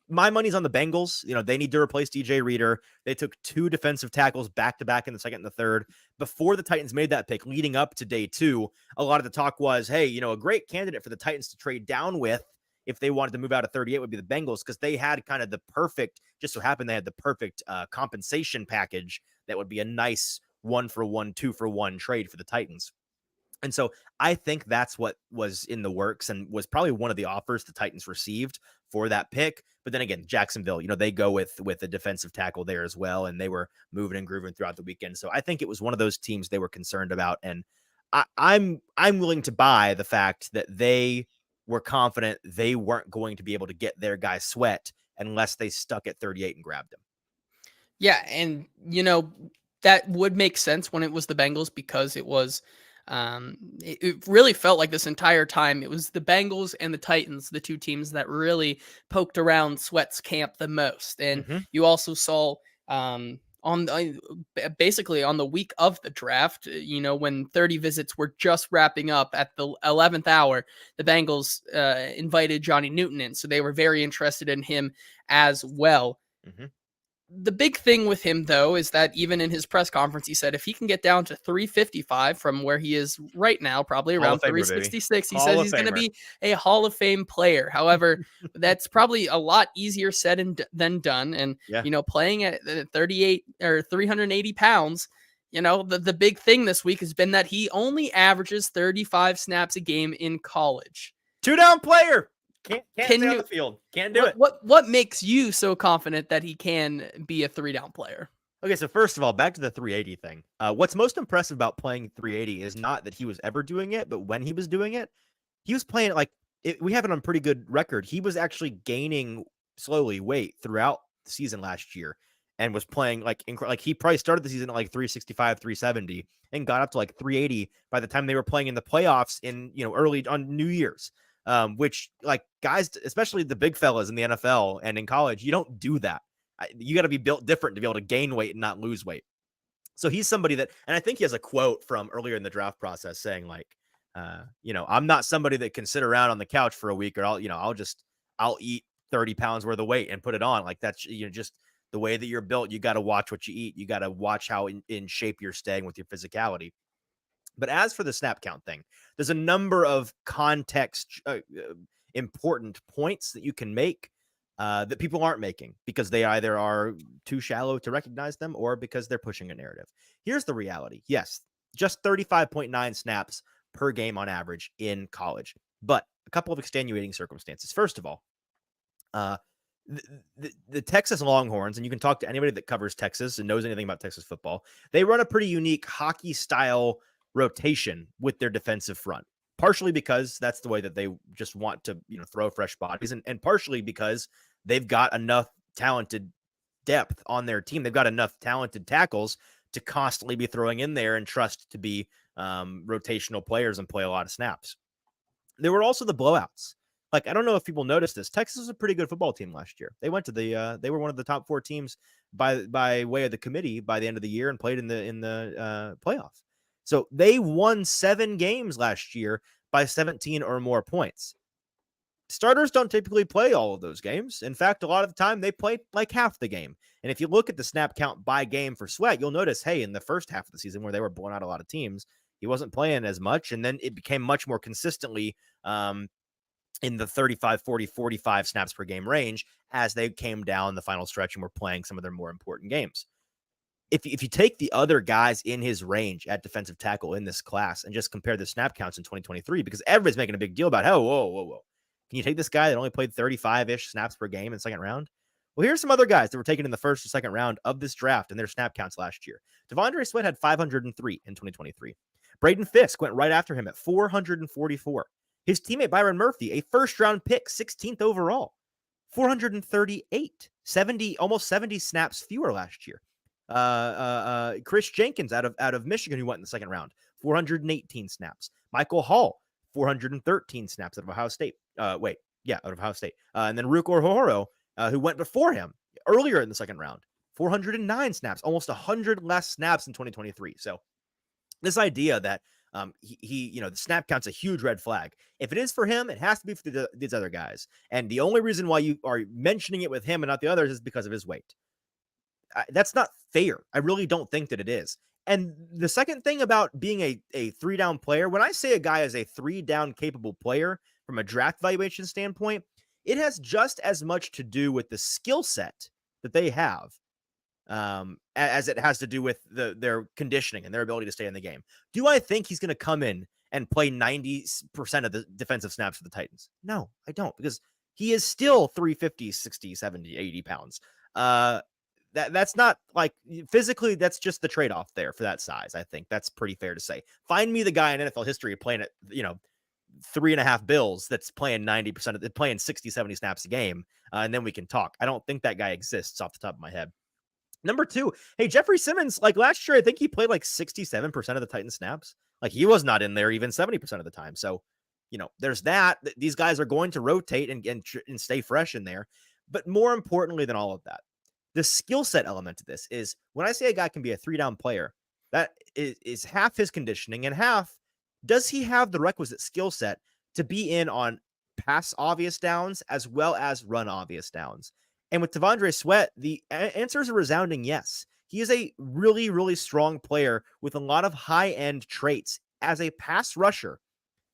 my money's on the Bengals. They need to replace DJ Reader. They took 2 defensive tackles back to back in the 2nd and the 3rd. Before the Titans made that pick, leading up to day 2, a lot of the talk was, hey, a great candidate for the Titans to trade down with if they wanted to move out of 38 would be the Bengals, because they had kind of the perfect, just so happened they had the perfect compensation package that would be a nice 1-for-1, 2-for-1 trade for the Titans. And so I think that's what was in the works and was probably one of the offers the Titans received for that pick. But then again, Jacksonville, they go with a defensive tackle there as well, and they were moving and grooving throughout the weekend. So I think it was one of those teams they were concerned about, and I'm willing to buy the fact that they were confident they weren't going to be able to get their guy Sweat unless they stuck at 38 and grabbed him. Yeah, and that would make sense when it was the Bengals, because it was it really felt like this entire time it was the Bengals and the Titans, the 2 teams that really poked around Sweat's camp the most. And Mm-hmm. you also saw on basically on the week of the draft, when 30 visits were just wrapping up at the 11th hour, the Bengals invited Johnny Newton in. So they were very interested in him as well. Mm-hmm. The big thing with him, though, is that even in his press conference, he said if he can get down to 355 from where he is right now, probably around 366, he says he's going to be a Hall of Fame player. However, that's probably a lot easier said than done. And, playing at 38 or 380 pounds, the big thing this week has been that he only averages 35 snaps a game in college. 2-down player. Can't stay on the field. Can't do it. What makes you so confident that he can be a 3-down player? Okay, so first of all, back to the 380 thing. What's most impressive about playing 380 is not that he was ever doing it, but when he was doing it, he was playing we have it on pretty good record. He was actually gaining slowly weight throughout the season last year and was playing he probably started the season at 365, 370 and got up to 380 by the time they were playing in the playoffs in, early on New Year's. Which guys, especially the big fellas in the NFL and in college, you don't do that. You got to be built different to be able to gain weight and not lose weight. So he's somebody that, and I think he has a quote from earlier in the draft process saying I'm not somebody that can sit around on the couch for a week or I'll eat 30 pounds worth of weight and put it on. That's, just the way that you're built. You got to watch what you eat. You got to watch how in shape you're staying with your physicality. But as for the snap count thing, there's a number of context important points that you can make that people aren't making because they either are too shallow to recognize them or because they're pushing a narrative. Here's the reality. Yes, just 35.9 snaps per game on average in college, but a couple of extenuating circumstances. First of all, the Texas Longhorns, and you can talk to anybody that covers Texas and knows anything about Texas football, they run a pretty unique hockey style rotation with their defensive front, partially because that's the way that they just want to, throw fresh bodies, and partially because they've got enough talented depth on their team. They've got enough talented tackles to constantly be throwing in there and trust to be rotational players and play a lot of snaps. There were also the blowouts. I don't know if people noticed this. Texas was a pretty good football team last year. They went to they were one of the top 4 teams by way of the committee by the end of the year and played in the playoff. So they won 7 games last year by 17 or more points. Starters don't typically play all of those games. In fact, a lot of the time they play half the game. And if you look at the snap count by game for Sweat, you'll notice, hey, in the first half of the season where they were blowing out a lot of teams, he wasn't playing as much. And then it became much more consistently in the 35, 40, 45 snaps per game range as they came down the final stretch and were playing some of their more important games. If you take the other guys in his range at defensive tackle in this class and just compare the snap counts in 2023, because everybody's making a big deal about, whoa. Can you take this guy that only played 35-ish snaps per game in the second round? Well, here's some other guys that were taken in the first or second round of this draft and their snap counts last year. Devondre Sweat had 503 in 2023. Braden Fisk went right after him at 444. His teammate Byron Murphy, a first-round pick, 16th overall, 438, almost 70 snaps fewer last year. Chris Jenkins out of Michigan, who went in the second round, 418 snaps. Michael Hall, 413 snaps out of Ohio State. Out of Ohio State. And then Ruhnke Orhoro, who went before him earlier in the second round, 409 snaps, almost 100 less snaps in 2023. So this idea that the snap count's a huge red flag. If it is for him, it has to be for these other guys. And the only reason why you are mentioning it with him and not the others is because of his weight. That's not fair. I really don't think that it is. And the second thing about being a 3-down player, when I say a guy is a 3-down capable player from a draft valuation standpoint, it has just as much to do with the skill set that they have as it has to do with their conditioning and their ability to stay in the game. Do I think he's going to come in and play 90% of the defensive snaps for the Titans? No, I don't, because he is still 350, 60, 70, 80 pounds. That's not physically, that's just the trade-off there for that size. I think that's pretty fair to say. Find me the guy in NFL history playing at, 3.5 bills that's playing 90% of it, playing 60, 70 snaps a game. And then we can talk. I don't think that guy exists off the top of my head. Number 2, hey, Jeffrey Simmons, last year, I think he played 67% of the Titans snaps. He was not in there even 70% of the time. So, there's that. These guys are going to rotate and stay fresh in there. But more importantly than all of that, The skill set element to this is when I say a guy can be a 3-down player, that is half his conditioning and half, does he have the requisite skill set to be in on pass obvious downs as well as run obvious downs? And with T'Vondre Sweat, the answer is a resounding yes. He is a really, really strong player with a lot of high-end traits as a pass rusher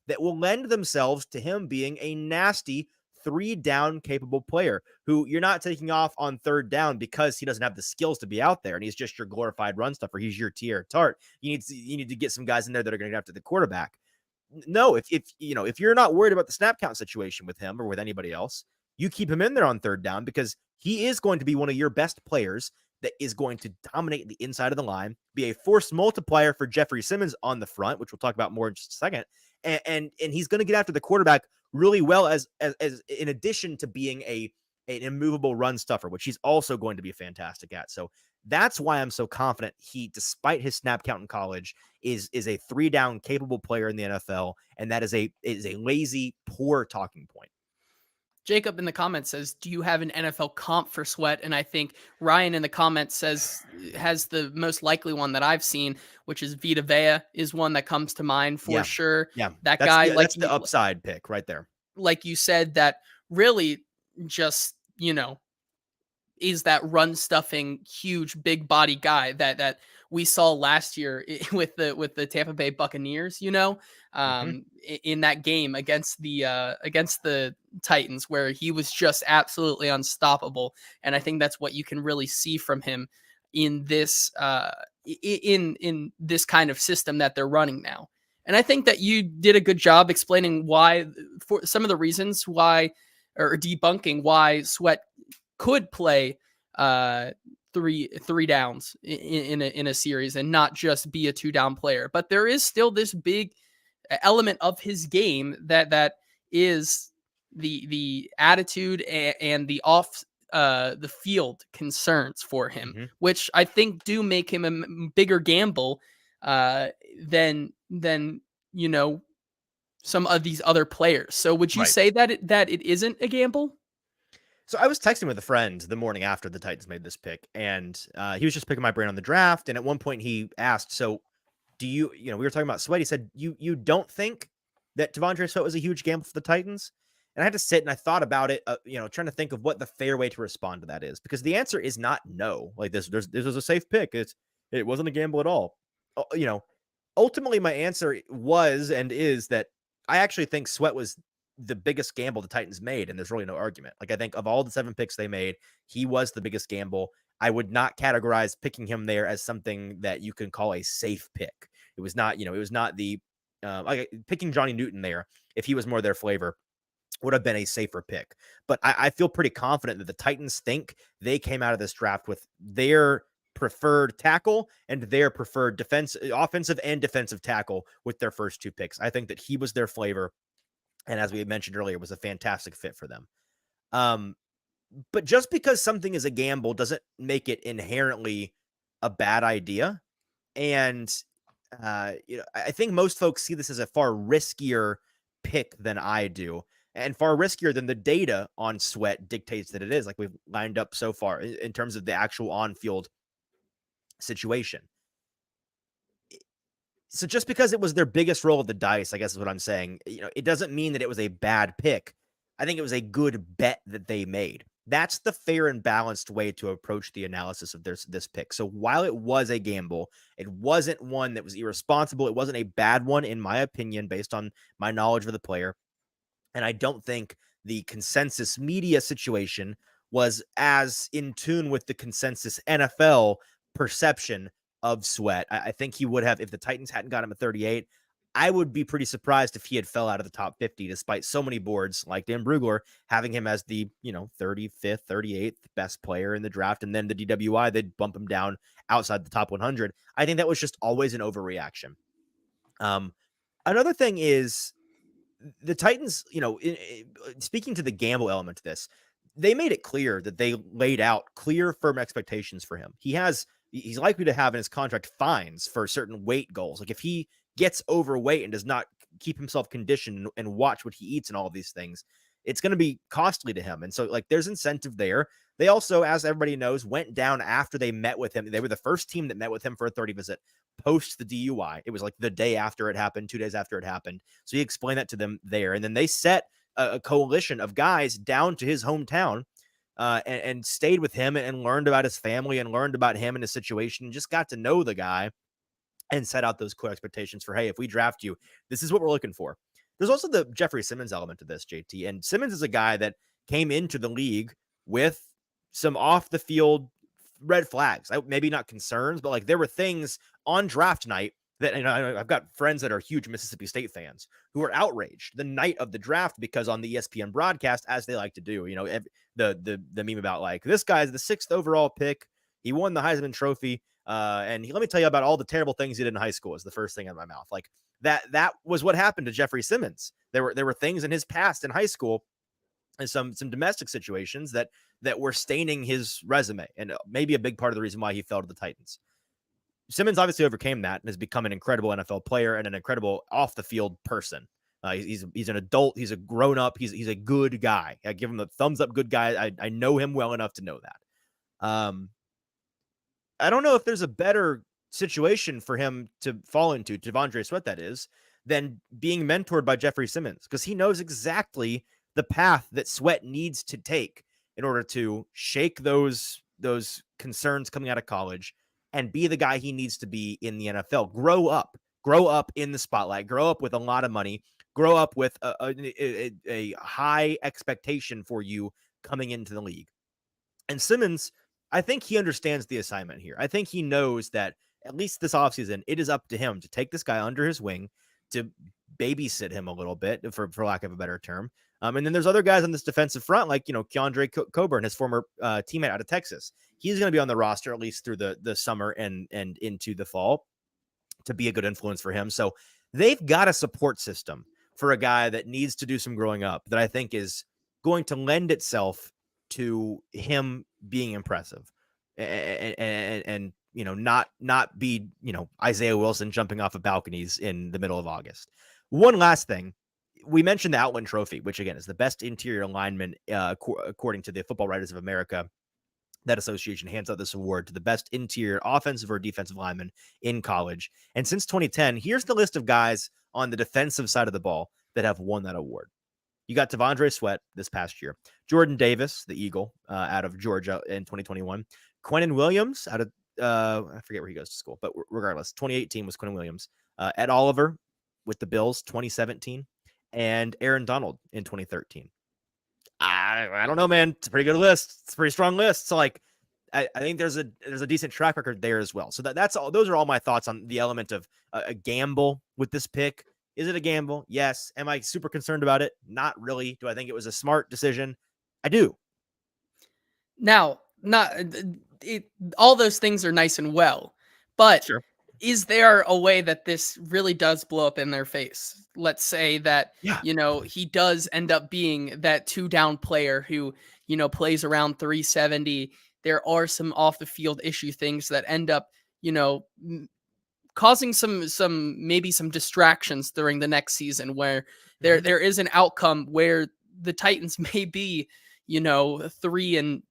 that will lend themselves to him being a nasty 3-down capable player who you're not taking off on 3rd down because he doesn't have the skills to be out there and he's just your glorified run stuffer. He's your Tierra Tart. You need to get some guys in there that are going to get after the quarterback. No, if you're not worried about the snap count situation with him or with anybody else, you keep him in there on 3rd down because he is going to be one of your best players that is going to dominate the inside of the line, be a force multiplier for Jeffrey Simmons on the front, which we'll talk about more in just a second. And he's going to get after the quarterback really well as in addition to being an immovable run stuffer, which he's also going to be fantastic at. So that's why I'm so confident he, despite his snap count in college, is a 3-down capable player in the NFL, and that is a lazy, poor talking point. Jacob in the comments says, do you have an NFL comp for Sweat? And I think Ryan in the comments says has the most likely one that I've seen, which is Vita Vea is one that comes to mind for sure. Yeah. That guy, that's the upside pick right there. Like you said, that really just, is that run stuffing, huge, big body guy that we saw last year with the Tampa Bay Buccaneers, in that game against the Titans, where he was just absolutely unstoppable. And I think that's what you can really see from him in this in this kind of system that they're running now. And I think that you did a good job explaining why, for some of the reasons why, or debunking why Sweat could play three downs in a series and not just be a 2-down player. But there is still this big element of his game that is the attitude and the off the field concerns for him, which I think do make him a bigger gamble than some of these other players. So would you say that it isn't a gamble? So I was texting with a friend the morning after the Titans made this pick, and he was just picking my brain on the draft. And at one point he asked, so do you, we were talking about Sweat. He said, you don't think that T'Vondre Sweat was a huge gamble for the Titans? And I had to sit and I thought about it, trying to think of what the fair way to respond to that is, because the answer is not no. Like this was a safe pick. It wasn't a gamble at all. Ultimately my answer was and is that I actually think Sweat was the biggest gamble the Titans made, and there's really no argument. Like, I think of all the 7 picks they made, he was the biggest gamble. I would not categorize picking him there as something that you can call a safe pick. It was not, it was not the like picking Johnny Newton there, if he was more their flavor, would have been a safer pick. But I feel pretty confident that the Titans think they came out of this draft with their preferred tackle and their preferred offensive and defensive tackle with their first 2 picks. I think that he was their flavor. And as we mentioned earlier, was a fantastic fit for them. But just because something is a gamble doesn't make it inherently a bad idea. And, I think most folks see this as a far riskier pick than I do, and far riskier than the data on Sweat dictates that it is, like we've lined up so far in terms of the actual on-field situation. So just because it was their biggest roll of the dice, I guess is what I'm saying, it doesn't mean that it was a bad pick. I think it was a good bet that they made. That's the fair and balanced way to approach the analysis of this pick. So while it was a gamble, it wasn't one that was irresponsible. It wasn't a bad one, in my opinion, based on my knowledge of the player. And I don't think the consensus media situation was as in tune with the consensus NFL perception of Sweat. I think he would have, if the Titans hadn't got him at 38, I would be pretty surprised if he had fell out of the top 50, despite so many boards like Dan Brugler having him as the, 35th, 38th best player in the draft. And then the DWI, they'd bump him down outside the top 100. I think that was just always an overreaction. Another thing is the Titans, speaking to the gamble element to this, they made it clear that they laid out clear, firm expectations for him. He's likely to have in his contract fines for certain weight goals. Like if he gets overweight and does not keep himself conditioned and watch what he eats and all of these things, it's going to be costly to him. And so like there's incentive there. They also, as everybody knows, went down after they met with him. They were the first team that met with him for a 30 visit post the DUI. It was like the day after it happened, 2 days after it happened. So he explained that to them there. And then they set a coalition of guys down to his hometown and stayed with him and learned about his family and learned about him and his situation and just got to know the guy and set out those clear expectations for, hey, if we draft you, this is what we're looking for. There's also the Jeffrey Simmons element to this, JT. And Simmons is a guy that came into the league with some off the field red flags. Maybe not concerns, but like there were things on draft night that, you know, I've got friends that are huge Mississippi State fans who were outraged the night of the draft because on the ESPN broadcast, as they like to do, you know, the meme about like, this guy's the 6th overall pick. He won the Heisman Trophy. And let me tell you about all the terrible things he did in high school is the first thing out of my mouth. Like that was what happened to Jeffrey Simmons. There were things in his past in high school and some domestic situations that were staining his resume, and maybe a big part of the reason why he fell to the Titans. Simmons obviously overcame that and has become an incredible NFL player and an incredible off the field person. He's an adult. He's a grown up. He's a good guy. I give him the thumbs up. Good guy. I know him well enough to know that. I don't know if there's a better situation for him to fall into, T'Vondre Sweat, that is, than being mentored by Jeffrey Simmons, because he knows exactly the path that Sweat needs to take in order to shake those concerns coming out of college and be the guy he needs to be in the NFL. Grow up in the spotlight, grow up with a lot of money, grow up with a high expectation for you coming into the league. And Simmons, I think he understands the assignment here. I think he knows that at least this offseason, it is up to him to take this guy under his wing, to babysit him a little bit, for lack of a better term. And then there's other guys on this defensive front, like, you know, Keandre Coburn, his former teammate out of Texas. He's going to be on the roster at least through the summer and into the fall to be a good influence for him. So they've got a support system for a guy that needs to do some growing up that I think is going to lend itself to him being impressive and you know, not be, you know, Isaiah Wilson jumping off of balconies in the middle of August. One last thing. We mentioned the Outland Trophy, which again is the best interior lineman, according to the Football Writers of America. That association hands out this award to the best interior offensive or defensive lineman in college. And since 2010, here's the list of guys on the defensive side of the ball that have won that award. You got T'Vondre Sweat this past year, Jordan Davis, the Eagle, out of Georgia in 2021, Quinnen Williams out of I forget where he goes to school, but regardless, 2018 was Quinnen Williams, Ed Oliver with the Bills 2017, and Aaron Donald in 2013. I don't know, man. It's a pretty good list. It's a pretty strong list. So like, I think there's a decent track record there as well. So that's all. Those are all my thoughts on the element of a gamble with this pick. Is it a gamble? Yes. Am I super concerned about it? Not really. Do I think it was a smart decision? I do. Now, all those things are nice and well, but sure. Is there a way that this really does blow up in their face? Let's say that, you know, he does end up being that 2-down player who, you know, plays around 370. There are some off the field issue things that end up, you know, causing maybe some distractions during the next season where there is an outcome where the Titans may be, you know, 3-7,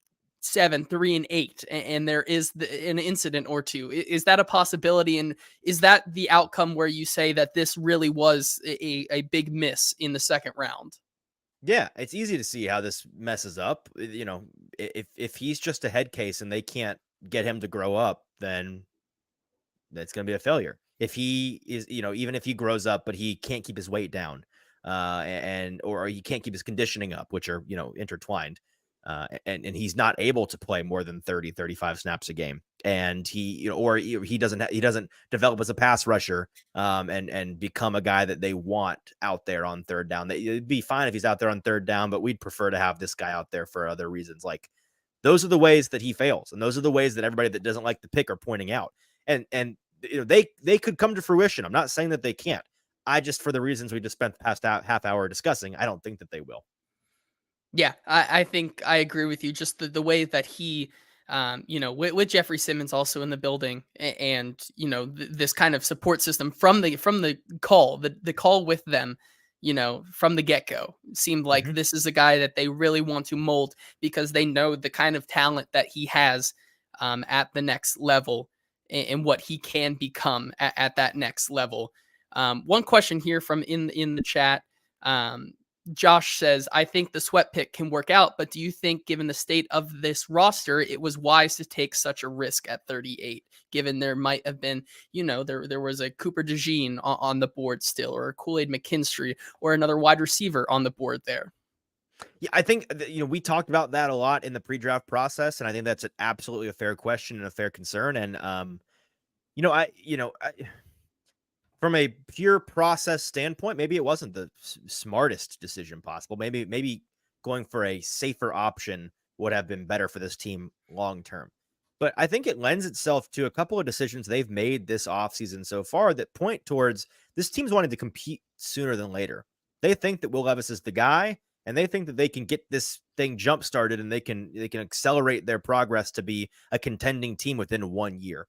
3-8, and there is an incident or two. Is that a possibility? And is that the outcome where you say that this really was a big miss in the second round? Yeah, it's easy to see how this messes up. You know, if he's just a head case and they can't get him to grow up, then that's going to be a failure. If he is, you know, even if he grows up, but he can't keep his weight down, or he can't keep his conditioning up, which are, you know, intertwined. And he's not able to play more than 30, 35 snaps a game. And he, you know, or he doesn't develop as a pass rusher, and become a guy that they want out there on third down. It'd be fine if he's out there on third down, but we'd prefer to have this guy out there for other reasons. Like, those are the ways that he fails. And those are the ways that everybody that doesn't like the pick are pointing out. And, you know, they could come to fruition. I'm not saying that they can't. I just, for the reasons we just spent the past half hour discussing, I don't think that they will. Yeah, I think I agree with you. Just the way that he, you know, with Jeffrey Simmons also in the building, and you know, this kind of support system from the call with them, from the get-go. It seemed like this is a guy that they really want to mold because they know the kind of talent that he has at the next level and what he can become at that next level. One question here from in the chat. Josh says, I think the Sweat pick can work out, but do you think, given the state of this roster, it was wise to take such a risk at 38, given there might have been, there was a Cooper DeJean on the board still, or a Kool-Aid McKinstry, or another wide receiver on the board there? Yeah, I think, we talked about that a lot in the pre-draft process, and I think that's absolutely a fair question and a fair concern. And, from a pure process standpoint, maybe it wasn't the smartest decision possible. Maybe going for a safer option would have been better for this team long term. But I think it lends itself to a couple of decisions they've made this offseason so far that point towards this team's wanting to compete sooner than later. They think that Will Levis is the guy, and they think that they can get this thing jump started and they can accelerate their progress to be a contending team within 1 year.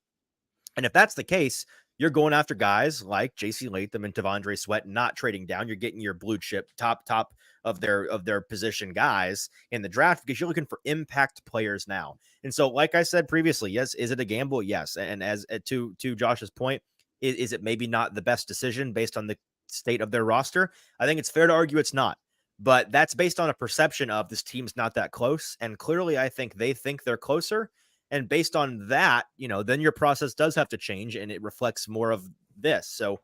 And if that's the case, you're going after guys like JC Latham and T'Vondre Sweat, not trading down. You're getting your blue chip top of their position guys in the draft because you're looking for impact players now. And so, like I said previously, yes, is it a gamble? Yes. And as to Josh's point, is it maybe not the best decision based on the state of their roster? I think it's fair to argue it's not. But that's based on a perception of this team's not that close. And clearly, I think they think they're closer. And based on that, then your process does have to change and it reflects more of this. So,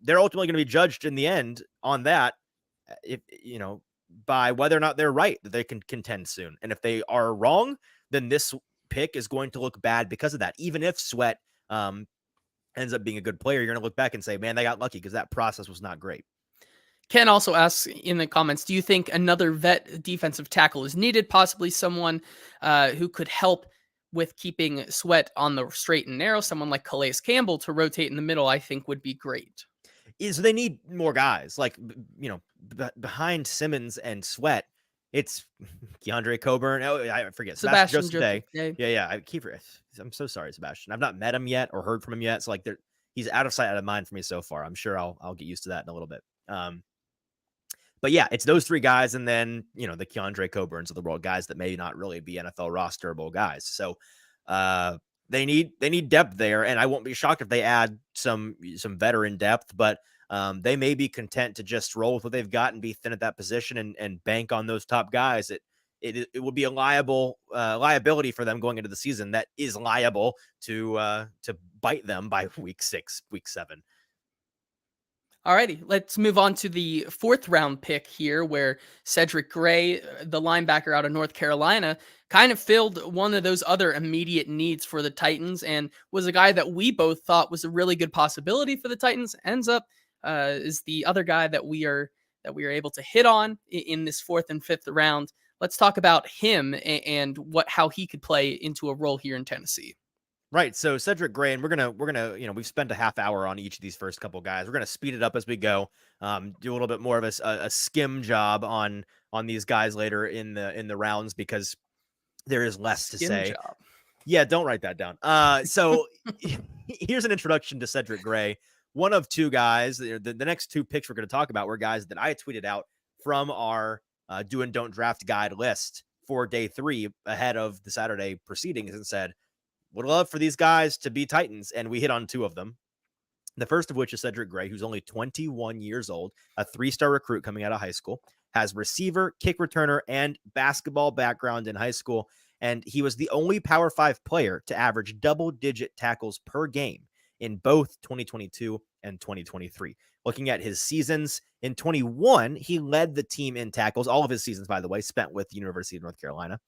they're ultimately going to be judged in the end on that, if, by whether or not they're right that they can contend soon. And if they are wrong, then this pick is going to look bad because of that. Even if Sweat ends up being a good player, you're going to look back and say, man, they got lucky because that process was not great. Ken also asks in the comments, do you think another vet defensive tackle is needed? Possibly someone who could help with keeping Sweat on the straight and narrow. Someone like Calais Campbell to rotate in the middle, I think would be great. So they need more guys like, behind Simmons and Sweat. It's Keandre Coburn. Oh, I forget. Sebastian Joseph Day. Yeah. I'm so sorry, Sebastian. I've not met him yet or heard from him yet. So he's out of sight, out of mind for me so far. I'm sure I'll get used to that in a little bit. But yeah, it's those three guys, and then the Keandre Coburns of the world, guys that may not really be NFL rosterable guys. So they need depth there, and I won't be shocked if they add some veteran depth, but they may be content to just roll with what they've got and be thin at that position and bank on those top guys. It would be a liability for them going into the season that is liable to bite them by week 6, week 7. Alrighty, let's move on to the 4th round pick here, where Cedric Gray, the linebacker out of North Carolina, kind of filled one of those other immediate needs for the Titans and was a guy that we both thought was a really good possibility for the Titans. Ends up is the other guy that we are able to hit on in this 4th and 5th round. Let's talk about him and how he could play into a role here in Tennessee. Right. So Cedric Gray, and we're gonna we've spent a half hour on each of these first couple guys. We're gonna speed it up as we go. Do a little bit more of a skim job on these guys later in the rounds because there is less to say. Job. Yeah, don't write that down. So here's an introduction to Cedric Gray. One of 2 guys. The next 2 picks we're going to talk about were guys that I tweeted out from our do and don't draft guide list for day 3 ahead of the Saturday proceedings and said, would love for these guys to be Titans, and we hit on 2 of them. The first of which is Cedric Gray, who's only 21 years old, a 3-star recruit coming out of high school, has receiver, kick returner, and basketball background in high school, and he was the only Power 5 player to average double-digit tackles per game in both 2022 and 2023. Looking at his seasons, in 21, he led the team in tackles. All of his seasons, by the way, spent with the University of North Carolina.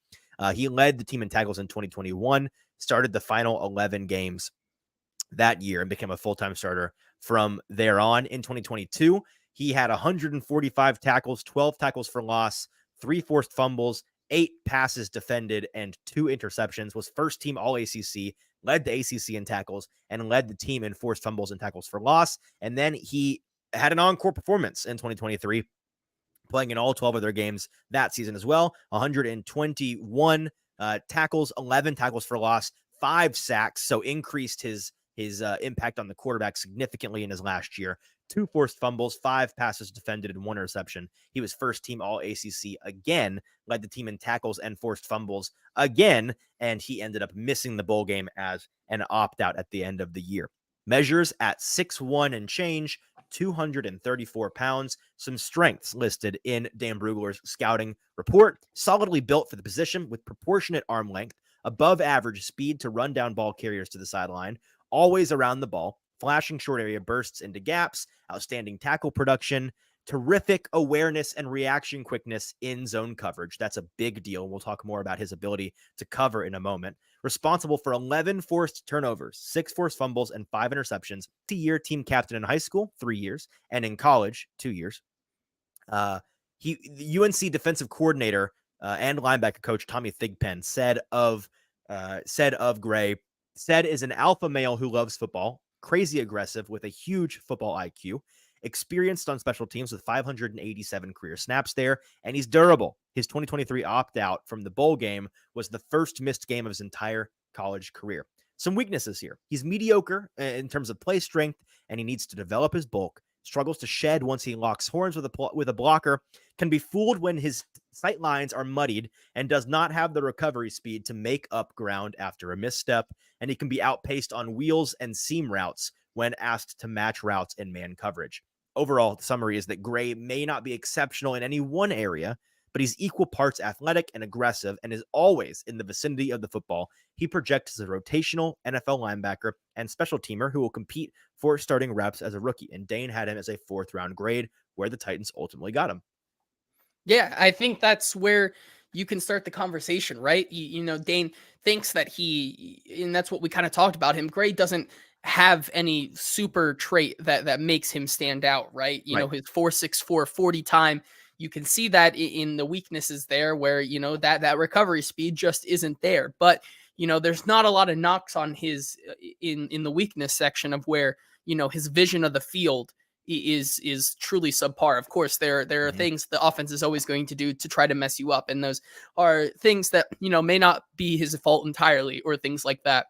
He led the team in tackles in 2021, started the final 11 games that year, and became a full-time starter from there on. In 2022, he had 145 tackles, 12 tackles for loss, 3 forced fumbles, 8 passes defended, and 2 interceptions, was first team All-ACC, led the ACC in tackles, and led the team in forced fumbles and tackles for loss. And then he had an encore performance in 2023, playing in all 12 of their games that season as well. 121 tackles, 11 tackles for loss, 5 sacks. So increased his impact on the quarterback significantly in his last year. 2 forced fumbles, 5 passes defended, and 1 interception. He was first team All ACC again, led the team in tackles and forced fumbles again, and he ended up missing the bowl game as an opt-out at the end of the year. Measures at 6'1" and change, 234 pounds. Some strengths listed in Dan Brugler's scouting report. Solidly built for the position with proportionate arm length, above average speed to run down ball carriers to the sideline, always around the ball, flashing short area bursts into gaps, outstanding tackle production, terrific awareness and reaction quickness in zone coverage. That's a big deal. We'll talk more about his ability to cover in a moment. Responsible for 11 forced turnovers, 6 forced fumbles, and 5 interceptions. Year team captain in high school, 3 years, and in college, 2 years. The UNC defensive coordinator and linebacker coach Tommy Thigpen said of Gray, is an alpha male who loves football, crazy aggressive with a huge football IQ, experienced on special teams with 587 career snaps there, and he's durable. His 2023 opt-out from the bowl game was the first missed game of his entire college career. Some weaknesses here. He's mediocre in terms of play strength, and he needs to develop his bulk. Struggles to shed once he locks horns with a blocker, can be fooled when his sight lines are muddied, and does not have the recovery speed to make up ground after a misstep, and he can be outpaced on wheels and seam routes when asked to match routes in man coverage. Overall, the summary is that Gray may not be exceptional in any one area, but he's equal parts athletic and aggressive and is always in the vicinity of the football. He projects as a rotational NFL linebacker and special teamer who will compete for starting reps as a rookie. And Dane had him as a 4th round grade, where the Titans ultimately got him. Yeah, I think that's where you can start the conversation, right? Dane thinks that and that's what we kind of talked about him. Gray doesn't have any super trait that makes him stand out, right? His 4.64 40 time, you can see that in the weaknesses there where, that recovery speed just isn't there. But, there's not a lot of knocks on his in the weakness section of where, his vision of the field is truly subpar. Of course, there are things the offense is always going to do to try to mess you up. And those are things that, may not be his fault entirely or things like that.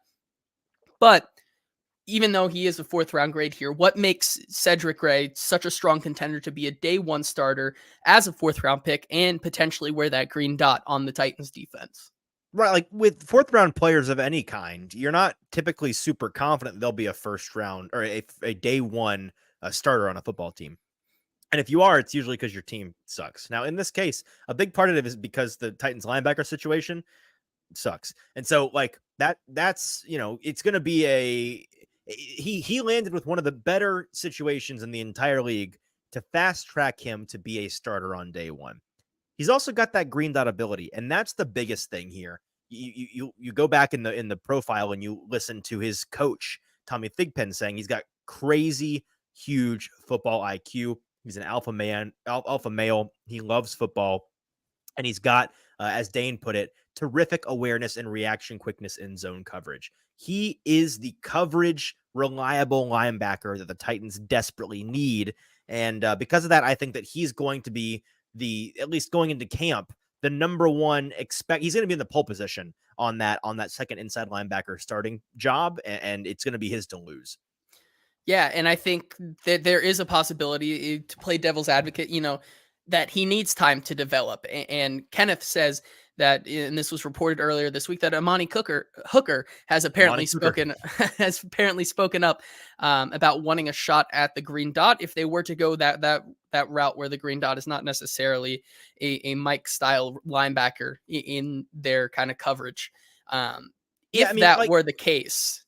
But even though he is a 4th round grade here, what makes Cedric Gray such a strong contender to be a day 1 starter as a 4th round pick and potentially wear that green dot on the Titans defense? Right. Like with 4th round players of any kind, you're not typically super confident they'll be a 1st round or a day 1 starter on a football team. And if you are, it's usually because your team sucks. Now, in this case, a big part of it is because the Titans linebacker situation sucks. And so like that's, it's going to be he landed with one of the better situations in the entire league to fast track him to be a starter on day 1. He's also got that green dot ability, and that's the biggest thing here. You go back in the profile and you listen to his coach Tommy Thigpen saying he's got crazy huge football IQ. He's an alpha male. He loves football, and he's got, as Dane put it, terrific awareness and reaction quickness in zone coverage. He is the coverage reliable linebacker that the Titans desperately need, and because of that, I think that he's going to be at least going into camp, the number 1 he's going to be in the pole position on that second inside linebacker starting job, and it's going to be his to lose. Yeah, and I think that there is a possibility to play devil's advocate, that he needs time to develop. And Kenneth says that, and this was reported earlier this week, that Amani Hooker has apparently spoken up about wanting a shot at the green dot if they were to go that route where the green dot is not necessarily a Mike style linebacker in their kind of coverage. If that were the case,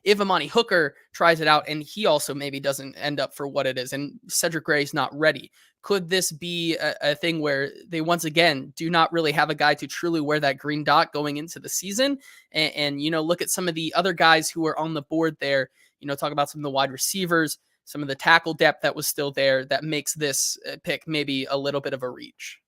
if Amani Hooker tries it out and he also maybe doesn't end up for what it is and Cedric Gray's not ready, could this be a thing where they once again do not really have a guy to truly wear that green dot going into the season? And look at some of the other guys who are on the board there, talk about some of the wide receivers, some of the tackle depth that was still there that makes this pick maybe a little bit of a reach.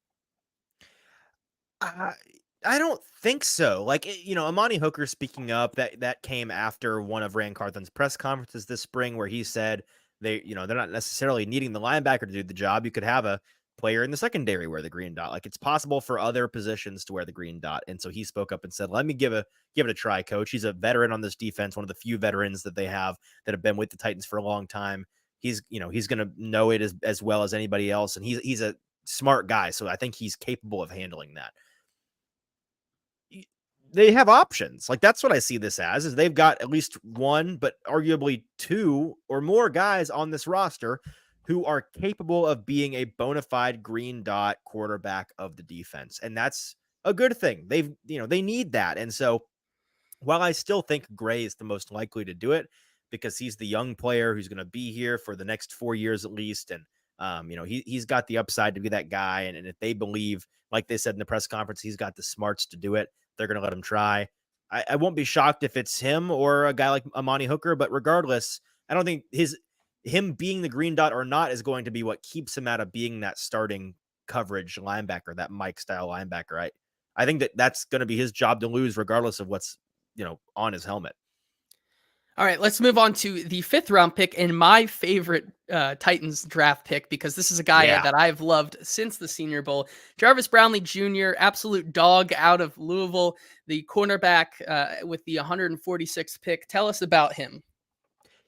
I don't think so. Like, Amani Hooker speaking up, that came after one of Rand Carthen's press conferences this spring where he said they're not necessarily needing the linebacker to do the job. You could have a player in the secondary wear the green dot. Like, it's possible for other positions to wear the green dot. And so he spoke up and said, let me give it a try, coach. He's a veteran on this defense, one of the few veterans that they have that have been with the Titans for a long time. he's going to know it as well as anybody else. And he's a smart guy. So I think he's capable of handling that. They have options. Like, that's what I see this as, is they've got at least one, but arguably two or more guys on this roster who are capable of being a bona fide green dot quarterback of the defense. And that's a good thing. They need that. And so while I still think Gray is the most likely to do it because he's the young player who's going to be here for the next 4 years at least, and he's got the upside to be that guy, and if they believe, like they said in the press conference, he's got the smarts to do it, they're going to let him try. I won't be shocked if it's him or a guy like Amani Hooker, but regardless, I don't think him being the green dot or not is going to be what keeps him out of being that starting coverage linebacker, that Mike style linebacker. I think that's going to be his job to lose regardless of what's on his helmet. All right, let's move on to the 5th round pick and my favorite Titans draft pick, because this is a guy that I've loved since the Senior Bowl. Jarvis Brownlee Jr., absolute dog out of Louisville, the cornerback with the 146th pick. Tell us about him.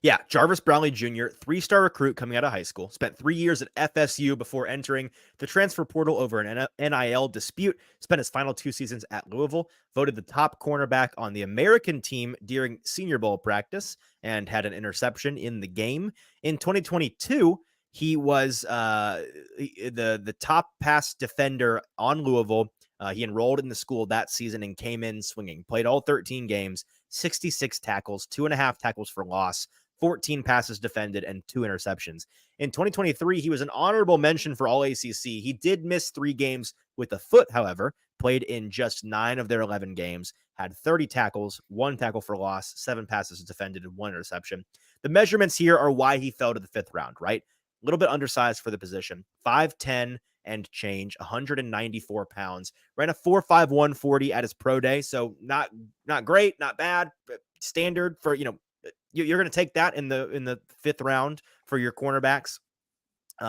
Yeah, Jarvis Brownlee Jr., 3-star recruit coming out of high school, spent 3 years at FSU before entering the transfer portal over an NIL dispute, spent his final 2 seasons at Louisville, voted the top cornerback on the American team during Senior Bowl practice, and had an interception in the game. In 2022, he was the top pass defender on Louisville. He enrolled in the school that season and came in swinging, played all 13 games, 66 tackles, 2.5 tackles for loss, 14 passes defended, and 2 interceptions. In 2023, he was an honorable mention for All ACC. He did miss 3 games with a foot, however, played in just 9 of their 11 games, had 30 tackles, 1 tackle for loss, 7 passes defended, and 1 interception. The measurements here are why he fell to the 5th round, right? A little bit undersized for the position, 5'10" and change, 194 pounds, ran a 4.5 140 at his pro day. So not great, not bad, but standard for, you're going to take that in the 5th round for your cornerbacks.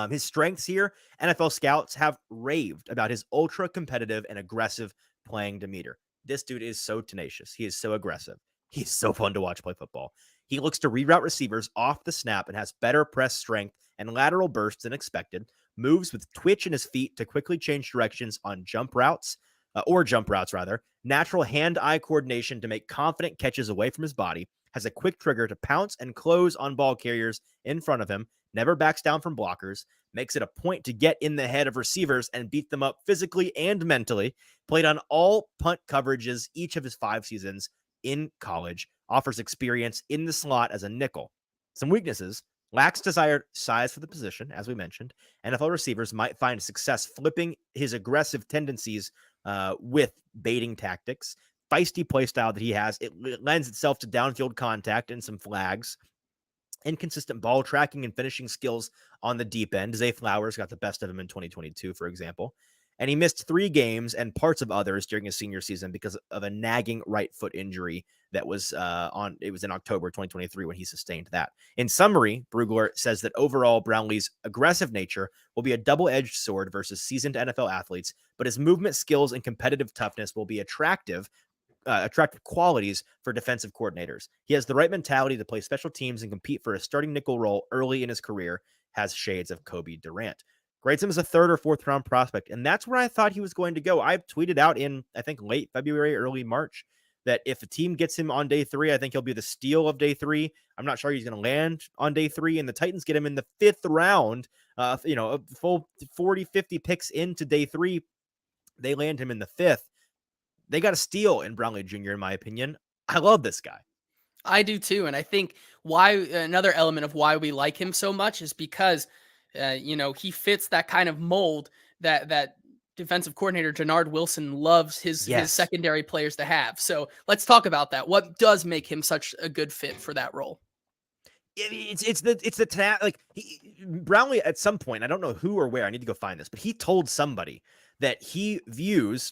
His strengths here, NFL scouts have raved about his ultra competitive and aggressive playing demeanor. This dude is so tenacious. He is so aggressive. He's so fun to watch play football. He looks to reroute receivers off the snap and has better press strength and lateral bursts than expected, moves with twitch in his feet to quickly change directions on jump routes, natural hand-eye coordination to make confident catches away from his body, has a quick trigger to pounce and close on ball carriers in front of him, never backs down from blockers, makes it a point to get in the head of receivers and beat them up physically and mentally, played on all punt coverages each of his 5 seasons in college, offers experience in the slot as a nickel. Some weaknesses: lacks desired size for the position, as we mentioned. NFL receivers might find success flipping his aggressive tendencies with baiting tactics. Feisty play style that he has, it lends itself to downfield contact and some flags. Inconsistent ball tracking and finishing skills on the deep end. Zay Flowers got the best of him in 2022, for example. And he missed 3 games and parts of others during his senior season because of a nagging right foot injury that was it was in October 2023 when he sustained that. In summary, Brugler says that overall Brownlee's aggressive nature will be a double-edged sword versus seasoned NFL athletes, but his movement skills and competitive toughness will be attractive qualities for defensive coordinators. He has the right mentality to play special teams and compete for a starting nickel role early in his career, has shades of Kobe Durant. Grades him as a 3rd or 4th round prospect, and that's where I thought he was going to go. I tweeted out in, I think, late February, early March, that if a team gets him on day 3, I think he'll be the steal of day 3. I'm not sure he's going to land on day 3, and the Titans get him in the 5th round, a full 40, 50 picks into day 3. They land him in the 5th. They got a steal in Brownlee Jr., in my opinion. I love this guy. I do too. And I think another element of why we like him so much is because, he fits that kind of mold that defensive coordinator Jannard Wilson loves his secondary players to have. So let's talk about that. What does make him such a good fit for that role? Brownlee at some point, I don't know who or where, I need to go find this, but he told somebody that he views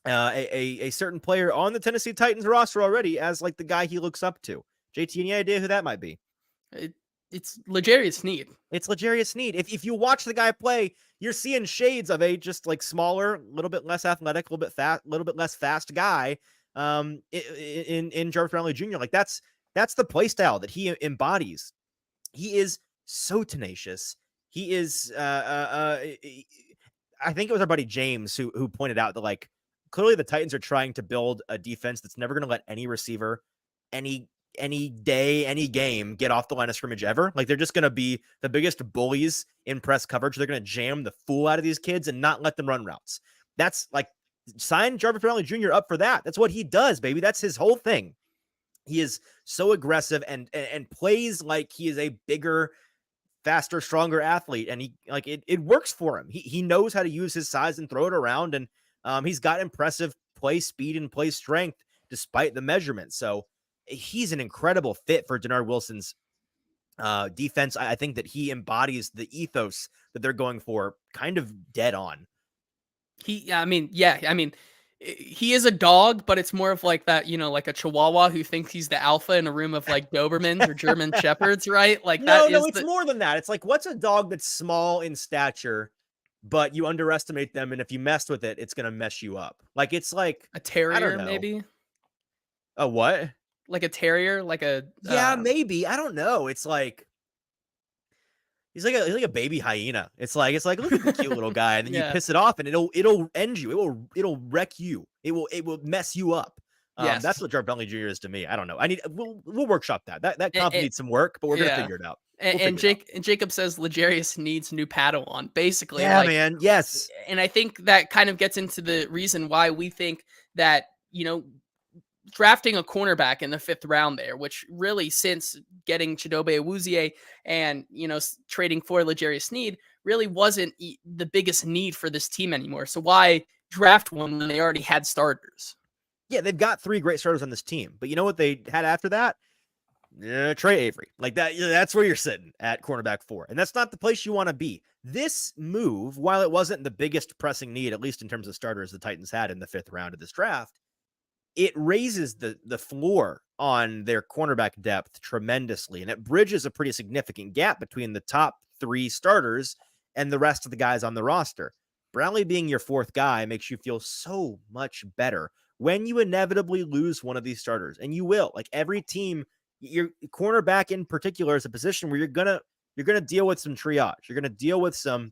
a certain player on the Tennessee Titans roster already as like the guy he looks up to. JT, any idea who that might be? It's L'Jarius Sneed. It's L'Jarius Sneed. If you watch the guy play, you're seeing shades of a just like smaller, a little bit less athletic, a little bit less fast guy in Jarvis Brownlee Jr. Like that's the play style that he embodies. He is so tenacious. He is. I think it was our buddy James who pointed out that like clearly the Titans are trying to build a defense that's never going to let any receiver, any day, any game get off the line of scrimmage ever. Like they're just going to be the biggest bullies in press coverage. They're going to jam the fool out of these kids and not let them run routes. That's like sign Jarvis Brownlee Jr. up for that. That's what he does, baby. That's his whole thing. He is so aggressive and plays like he is a bigger, faster, stronger athlete, and he like it works for him. He knows how to use his size and throw it around, and he's got impressive play speed and play strength despite the measurements. So he's an incredible fit for Denard Wilson's defense. I think that he embodies the ethos that they're going for kind of dead on. He is a dog, but it's more of like that, like a Chihuahua who thinks he's the alpha in a room of like Dobermans or German Shepherds, right? Like no, it's more than that. It's like, what's a dog that's small in stature, but you underestimate them, and if you mess with it, it's gonna mess you up. Like it's like a terrier, maybe. A what? Like a terrier, like a maybe. I don't know. It's like he's like a baby hyena. It's like look at the cute little guy, and then you piss it off, and it'll end you. It'll wreck you. It will mess you up. Yes. That's what Jarvis Brownlee Jr. is to me. I don't know. We'll workshop that. That comp needs some work, but we're gonna figure it out. And Jacob says L'Jarius needs new Padawan, basically. Yeah, man. Yes. And I think that kind of gets into the reason why we think that, drafting a cornerback in the 5th round there, which really since getting Chidobe Awuzie and, trading for L'Jarius Sneed really wasn't the biggest need for this team anymore. So why draft one when they already had starters? Yeah, they've got 3 great starters on this team. But you know what they had after that? Trey Avery. Like that, that's where you're sitting at cornerback 4. And that's not the place you want to be. This move, while it wasn't the biggest pressing need, at least in terms of starters the Titans had in the 5th round of this draft, it raises the floor on their cornerback depth tremendously. And it bridges a pretty significant gap between the top 3 starters and the rest of the guys on the roster. Brownlee being your 4th guy makes you feel so much better when you inevitably lose one of these starters. And you will. Like every team, your cornerback in particular is a position where you're gonna deal with some triage. You're gonna deal with some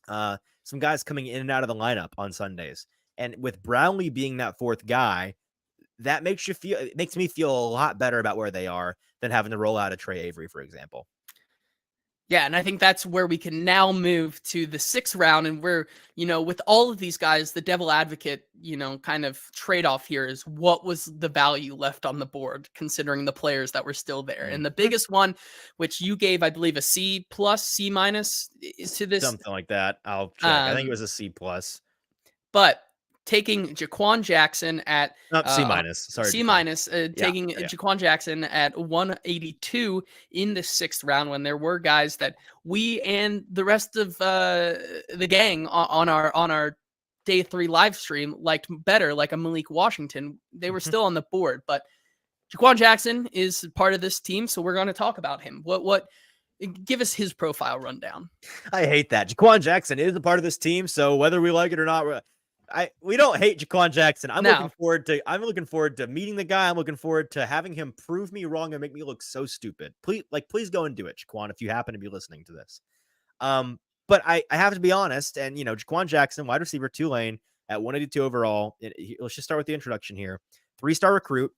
guys coming in and out of the lineup on Sundays. And with Brownlee being that 4th guy, that makes me feel a lot better about where they are than having to roll out a Trey Avery, for example. Yeah, and I think that's where we can now move to the 6th round, and where, with all of these guys, the devil advocate, kind of trade-off here is what was the value left on the board, considering the players that were still there. And the biggest one, which you gave, I believe, a C+, C- is to this. Something like that. I'll check. I think it was a C+. But taking Jaquan Jackson at C-. Sorry, C-, taking Jaquan Jackson at 182 in the 6th round, when there were guys that we and the rest of the gang on our day 3 live stream liked better, like a Malik Washington. They were still on the board, but Jaquan Jackson is part of this team, so we're going to talk about him. What give us his profile rundown. I hate that. Jaquan Jackson is a part of this team, so whether we like it or not, we don't hate Jaquan Jackson. I'm looking forward to meeting the guy. I'm looking forward to having him prove me wrong and make me look so stupid. Please go and do it, Jaquan, if you happen to be listening to this. But I have to be honest, and Jaquan Jackson, wide receiver, Tulane at 182 overall. Let's just start with the introduction here. 3-star recruit,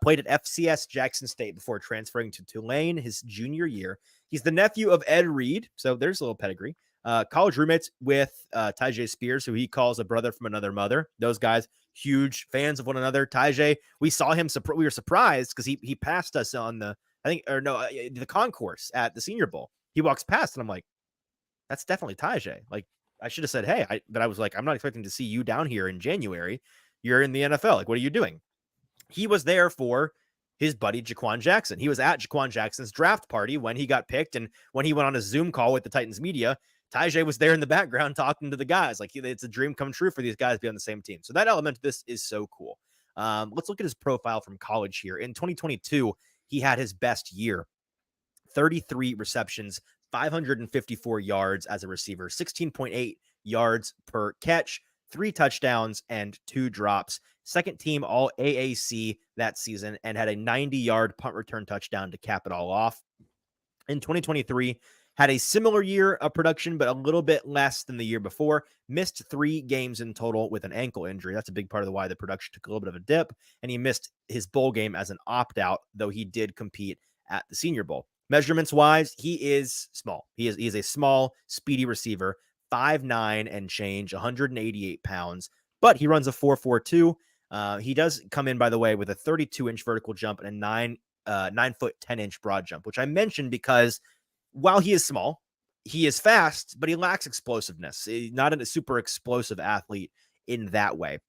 played at FCS Jackson State before transferring to Tulane his junior year. He's the nephew of Ed Reed, so there's a little pedigree. College roommates with Tyjae Spears, who he calls a brother from another mother. Those guys, huge fans of one another. Tyjae, we saw him. We were surprised because he passed us on the concourse at the Senior Bowl. He walks past, and I'm like, that's definitely Tyjae. Like, I should have said, hey, but I was like, I'm not expecting to see you down here in January. You're in the NFL. Like, what are you doing? He was there for his buddy Jaquan Jackson. He was at Jaquan Jackson's draft party when he got picked, and when he went on a Zoom call with the Titans media, Tyjae was there in the background talking to the guys. Like, it's a dream come true for these guys to be on the same team. So that element of this is so cool. Let's look at his profile from college here. In 2022, he had his best year. 33 receptions, 554 yards as a receiver, 16.8 yards per catch, 3 touchdowns, and 2 drops. Second team all AAC that season, and had a 90-yard punt return touchdown to cap it all off. In 2023, had a similar year of production, but a little bit less than the year before. Missed 3 games in total with an ankle injury. That's a big part of why the production took a little bit of a dip. And he missed his bowl game as an opt-out, though he did compete at the Senior Bowl. Measurements wise, he is small. He is a small, speedy receiver, 5'9" and change, 188 pounds, but he runs a 4.42. He does come in, by the way, with a 32-inch vertical jump and a 9-foot 10-inch broad jump, which I mentioned because while he is small, he is fast, but he lacks explosiveness. He's not a super explosive athlete in that way.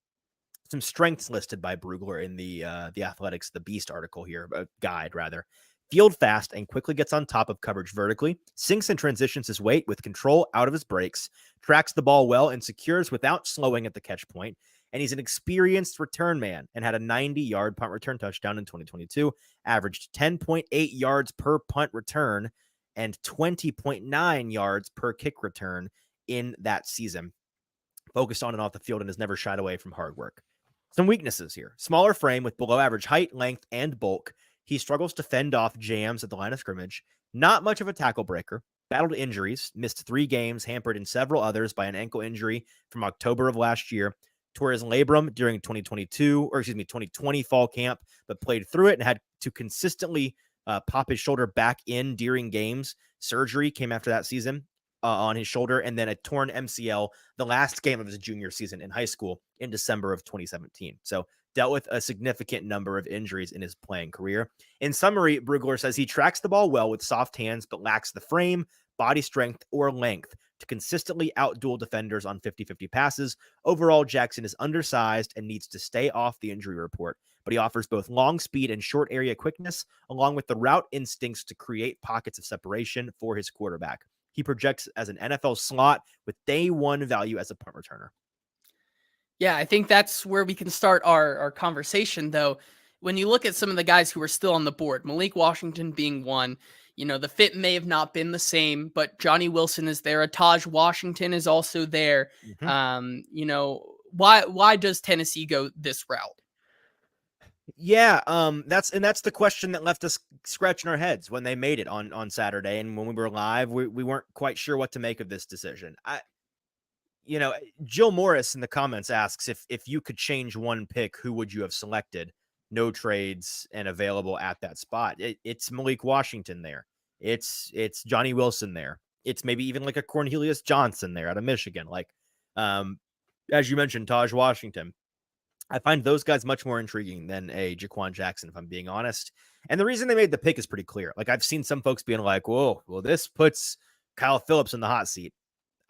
Some strengths listed by Brugler in the Athletics, the Beast article here, guide rather. Field fast and quickly gets on top of coverage vertically, sinks and transitions his weight with control out of his brakes, tracks the ball well and secures without slowing at the catch point, and he's an experienced return man and had a 90-yard punt return touchdown in 2022, averaged 10.8 yards per punt return and 20.9 yards per kick return in that season. Focused on and off the field and has never shied away from hard work. Some weaknesses here. Smaller frame with below average height, length, and bulk. He struggles to fend off jams at the line of scrimmage. Not much of a tackle breaker. Battled injuries. Missed 3 games, hampered in several others by an ankle injury from October of last year. Tore his labrum during 2020 fall camp, but played through it and had to consistently pop his shoulder back in during games. Surgery came after that season on his shoulder, and then a torn MCL the last game of his junior season in high school in December of 2017. So dealt with a significant number of injuries in his playing career. In summary, Brugler says he tracks the ball well with soft hands, but lacks the frame, body strength, or length to consistently outduel defenders on 50-50 passes. Overall, Jackson is undersized and needs to stay off the injury report, but he offers both long speed and short area quickness, along with the route instincts to create pockets of separation for his quarterback. He projects as an NFL slot with day one value as a punt returner. Yeah, I think that's where we can start our conversation, though. When you look at some of the guys who are still on the board, Malik Washington being one, the fit may have not been the same, but Johnny Wilson is there. Taj Washington is also there. Mm-hmm. Why does Tennessee go this route? Yeah, that's the question that left us scratching our heads when they made it on Saturday, and when we were live, we weren't quite sure what to make of this decision. Jill Morris in the comments asks if you could change one pick, who would you have selected? No trades and available at that spot. It's Malik Washington there. It's Johnny Wilson there. It's maybe even like a Cornelius Johnson there out of Michigan. Like, as you mentioned, Taj Washington. I find those guys much more intriguing than a Jaquan Jackson, if I'm being honest. And the reason they made the pick is pretty clear. Like, I've seen some folks being like, whoa, well, this puts Kyle Phillips in the hot seat.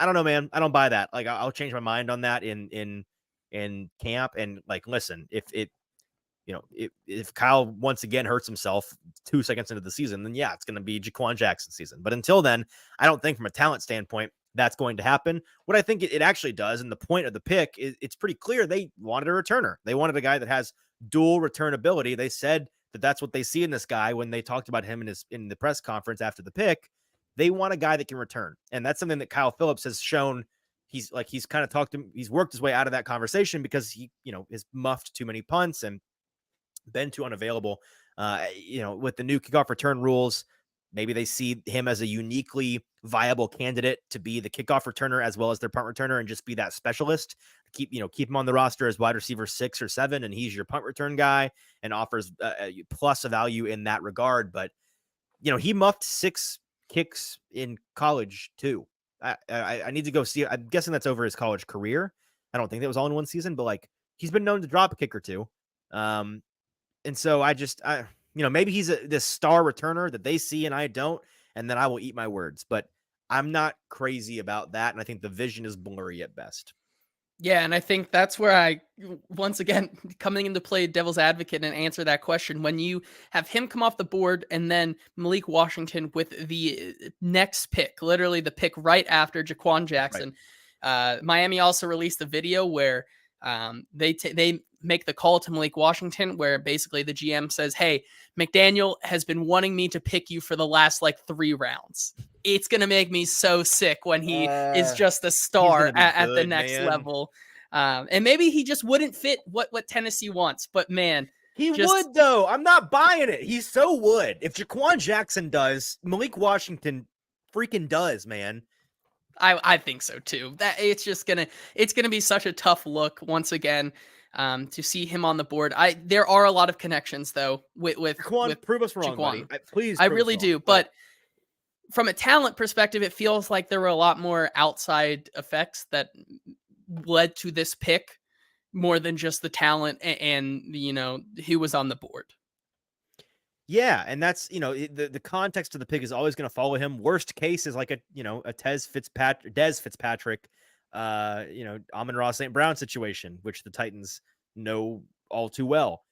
I don't know, man. I don't buy that. Like, I'll change my mind on that in camp. And like, listen, if Kyle once again hurts himself 2 seconds into the season, then yeah, it's going to be Jaquan Jackson season. But until then, I don't think from a talent standpoint that's going to happen. What I think it actually does, and the point of the pick, it's pretty clear they wanted a returner. They wanted a guy that has dual returnability. They said that that's what they see in this guy when they talked about him in the press conference after the pick. They want a guy that can return, and that's something that Kyle Phillips has shown. He's worked his way out of that conversation because he has muffed too many punts and been too unavailable. With the new kickoff return rules, maybe they see him as a uniquely viable candidate to be the kickoff returner as well as their punt returner and just be that specialist. Keep him on the roster as wide receiver 6 or 7, and he's your punt return guy and offers plus a value in that regard. But he muffed 6 kicks in college too. I need to go see it. I'm guessing that's over his college career. I don't think that was all in one season, but like, he's been known to drop a kick or two. And so maybe he's this star returner that they see and I don't, and then I will eat my words. But I'm not crazy about that, and I think the vision is blurry at best. Yeah, and I think that's where I, once again, coming into play devil's advocate and answer that question. When you have him come off the board and then Malik Washington with the next pick, literally the pick right after Jaquan Jackson, right. Miami also released a video where they make the call to Malik Washington, where basically the GM says, hey, McDaniel has been wanting me to pick you for the last 3 rounds. It's going to make me so sick when he is just a star at the next level. And maybe he just wouldn't fit what Tennessee wants. But man, He Just would, though. I'm not buying it. He so would. If Jaquan Jackson does, Malik Washington freaking does, man. I think so too. That it's gonna be such a tough look once again to see him on the board. There are a lot of connections though Jaquan, with prove us wrong, buddy. Jaquan. Please I prove us really wrong. do, but from a talent perspective, it feels like there were a lot more outside effects that led to this pick more than just the talent and who was on the board. Yeah, and that's the context of the pick is always going to follow him. Worst case is like a Des Fitzpatrick, Amon-Ra St. Brown situation, which the Titans know all too well.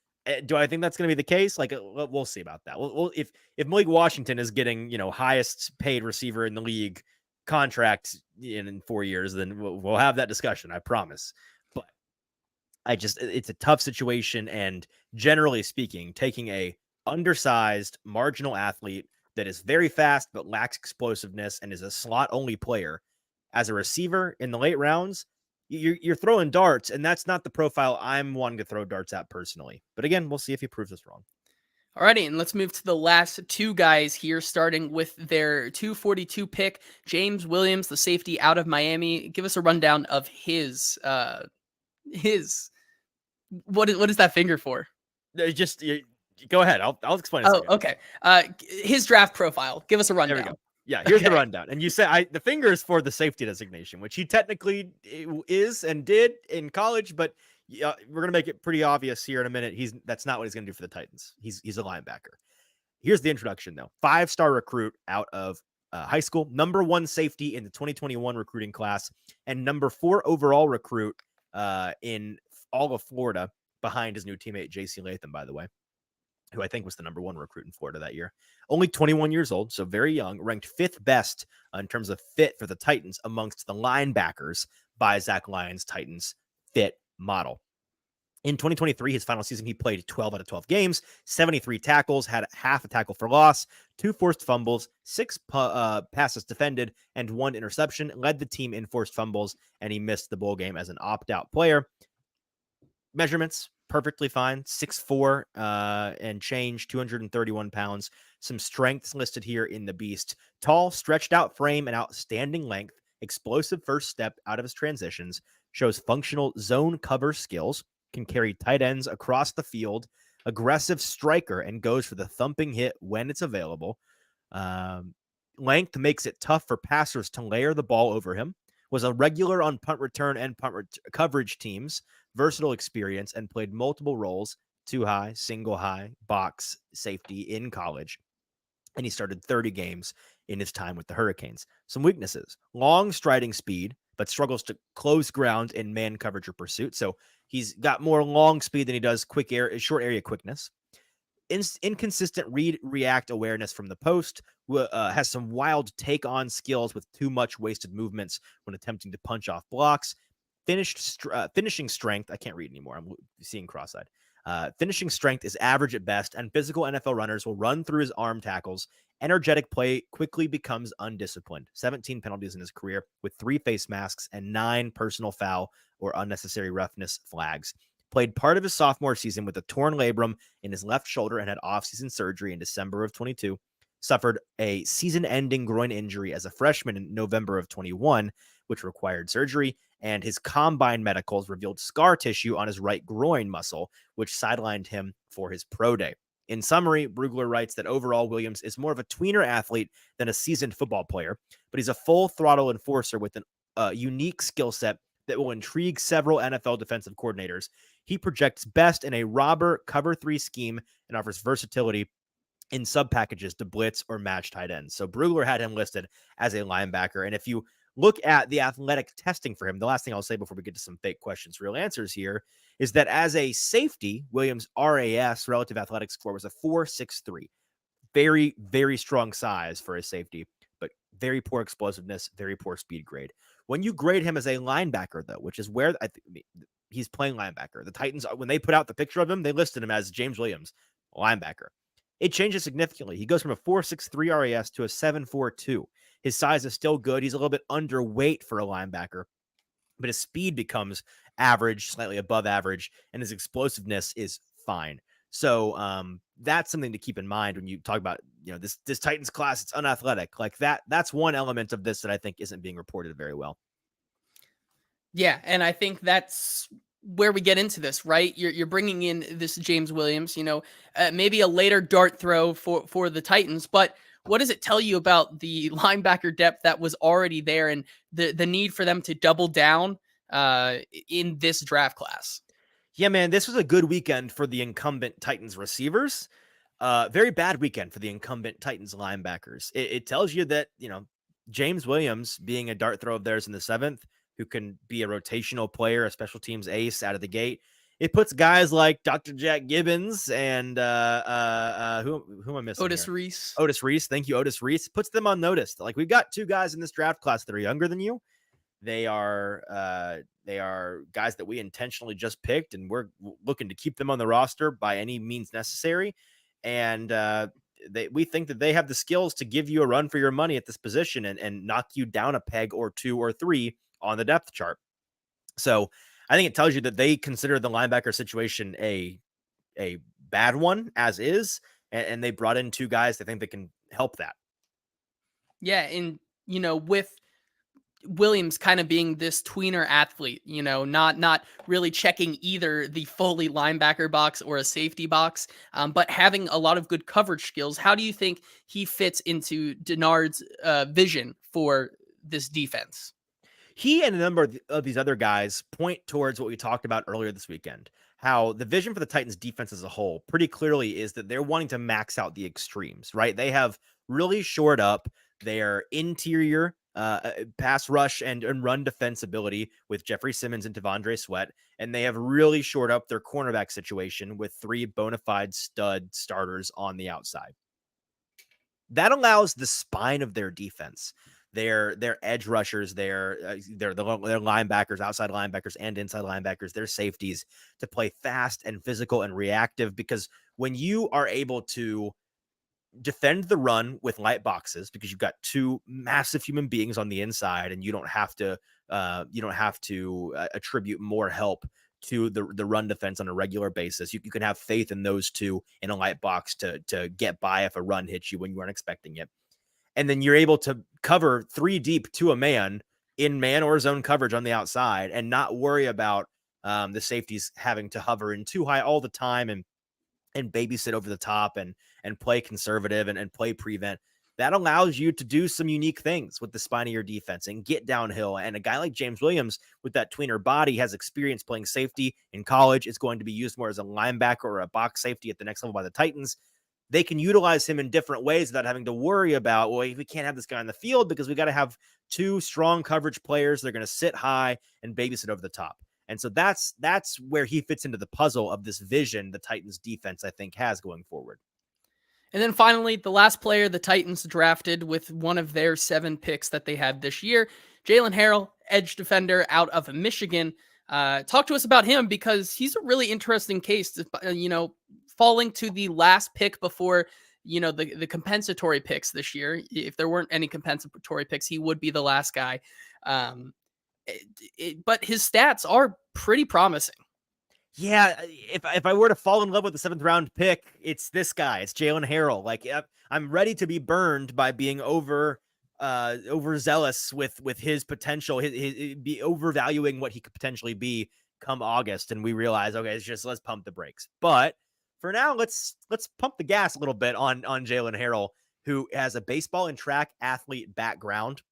Do I think that's going to be the case? Like, we'll see about that. Well, if Malik Washington is getting highest paid receiver in the league contract in 4 years, then we'll have that discussion. I promise. But it's a tough situation, and generally speaking, taking a undersized marginal athlete that is very fast but lacks explosiveness and is a slot only player as a receiver in the late rounds, you're throwing darts, and that's not the profile I'm wanting to throw darts at personally. But again, we'll see if he proves us wrong. Alrighty, and let's move to the last two guys here, starting with their 242 pick, James Williams, the safety out of Miami. Give us a rundown of his what is that finger for? Go ahead. I'll explain it. Oh, okay. His draft profile. Give us a rundown. There we go. Yeah, here's the rundown. And you say the finger is for the safety designation, which he technically is and did in college, but we're gonna make it pretty obvious here in a minute. That's not what he's gonna do for the Titans. He's a linebacker. Here's the introduction, though. 5-star recruit out of high school, number 1 safety in the 2021 recruiting class, and number 4 overall recruit in all of Florida, behind his new teammate J.C. Latham, by the way, who I think was the number 1 recruit in Florida that year. Only 21 years old, so very young, ranked 5th best in terms of fit for the Titans amongst the linebackers by Zach Lyon's Titans fit model. In 2023, his final season, he played 12 out of 12 games, 73 tackles, had half a tackle for loss, 2 forced fumbles, 6 passes defended, and 1 interception, led the team in forced fumbles, and he missed the bowl game as an opt-out player. Measurements, perfectly fine, 6'4" and change, 231 pounds. Some strengths listed here in the beast. Tall, stretched out frame and outstanding length, explosive first step out of his transitions, shows functional zone cover skills, can carry tight ends across the field, aggressive striker, and goes for the thumping hit when it's available. Length makes it tough for passers to layer the ball over him. Was a regular on punt return and coverage teams. Versatile experience and played multiple roles, 2 high, single high, box, safety in college. And he started 30 games in his time with the Hurricanes. Some weaknesses: long striding speed, but struggles to close ground in man coverage or pursuit. So he's got more long speed than he does short area quickness. Inconsistent react awareness from the post, has some wild take-on skills with too much wasted movements when attempting to punch off blocks. Finishing strength, I can't read anymore, I'm seeing cross-eyed. Finishing strength is average at best, and physical NFL runners will run through his arm tackles. Energetic play quickly becomes undisciplined. 17 penalties in his career, with 3 face masks and 9 personal foul or unnecessary roughness flags. Played part of his sophomore season with a torn labrum in his left shoulder and had offseason surgery in December of 22. Suffered a season-ending groin injury as a freshman in November of 21, which required surgery, and his combine medicals revealed scar tissue on his right groin muscle, which sidelined him for his pro day. In summary, Brugler writes that overall Williams is more of a tweener athlete than a seasoned football player, but he's a full-throttle enforcer with a unique skill set that will intrigue several NFL defensive coordinators. He projects best in a robber cover 3 scheme and offers versatility in sub packages to blitz or match tight ends. So Brugler had him listed as a linebacker. And if you look at the athletic testing for him, the last thing I'll say before we get to some fake questions, real answers here, is that as a safety, Williams' RAS, relative athletic score, was a 4.63. Very, very strong size for a safety, but very poor explosiveness, very poor speed grade. When you grade him as a linebacker, though, which is where he's playing linebacker. The Titans, when they put out the picture of him, they listed him as James Williams, linebacker. It changes significantly. He goes from a 4.63 RAS to a 7.42. His size is still good. He's a little bit underweight for a linebacker, but his speed becomes average, slightly above average, and his explosiveness is fine. So that's something to keep in mind when you talk about, this Titans class. It's unathletic. Like that's one element of this that I think isn't being reported very well. Yeah, and I think that's where we get into this, right? You're bringing in this James Williams, maybe a later dart throw for the Titans, but what does it tell you about the linebacker depth that was already there and the need for them to double down in this draft class? Yeah, man, this was a good weekend for the incumbent Titans receivers. Very bad weekend for the incumbent Titans linebackers. It tells you that, James Williams being a dart throw of theirs in the 7th, who can be a rotational player, a special teams ace out of the gate. It puts guys like Dr. Jack Gibbons and who am I missing? Otis here? Reese. Otis Reese. Thank you, Otis Reese. Puts them on notice. Like, we've got 2 guys in this draft class that are younger than you. They are guys that we intentionally just picked, and we're looking to keep them on the roster by any means necessary. And we think that they have the skills to give you a run for your money at this position and knock you down a peg or 2 or 3 on the depth chart. So I think it tells you that they consider the linebacker situation a bad one as is, and they brought in 2 guys they think that can help that. Yeah, and with Williams kind of being this tweener athlete, not really checking either the fully linebacker box or a safety box, but having a lot of good coverage skills. How do you think he fits into Denard's vision for this defense? He and a number of these other guys point towards what we talked about earlier this weekend, how the vision for the Titans defense as a whole pretty clearly is that they're wanting to max out the extremes, right? They have really shored up their interior pass rush and run defensibility with Jeffrey Simmons and Devondre Sweat, and they have really shored up their cornerback situation with 3 bona fide stud starters on the outside. That allows the spine of their defense, their edge rushers, their linebackers, outside linebackers and inside linebackers, their safeties, to play fast and physical and reactive, because when you are able to defend the run with light boxes, because you've got 2 massive human beings on the inside and you don't have to attribute more help to the run defense on a regular basis. You can have faith in those 2 in a light box to get by if a run hits you when you weren't expecting it. And then you're able to cover 3 deep to a man in man or zone coverage on the outside and not worry about the safeties having to hover in too high all the time and babysit over the top and play conservative and play prevent. That allows you to do some unique things with the spine of your defense and get downhill. And a guy like James Williams with that tweener body has experience playing safety in college. It's going to be used more as a linebacker or a box safety at the next level by the Titans. They can utilize him in different ways without having to worry about, well, we can't have this guy on the field because we got to have 2 strong coverage players. They're going to sit high and babysit over the top. And so that's where he fits into the puzzle of this vision the Titans defense, I think, has going forward. And then finally, the last player the Titans drafted with one of their 7 picks that they had this year, Jalen Harrell, edge defender out of Michigan. Talk to us about him, because he's a really interesting case, falling to the last pick before, the compensatory picks this year. If there weren't any compensatory picks, he would be the last guy. But his stats are pretty promising. Yeah, if I were to fall in love with the 7th round pick, it's this guy. It's Jalen Harrell. Like, I'm ready to be burned by being overzealous with his potential, his be overvaluing what he could potentially be come August, and we realize, okay, let's pump the brakes. But for now, let's pump the gas a little bit on Jalen Harrell, who has a baseball and track athlete background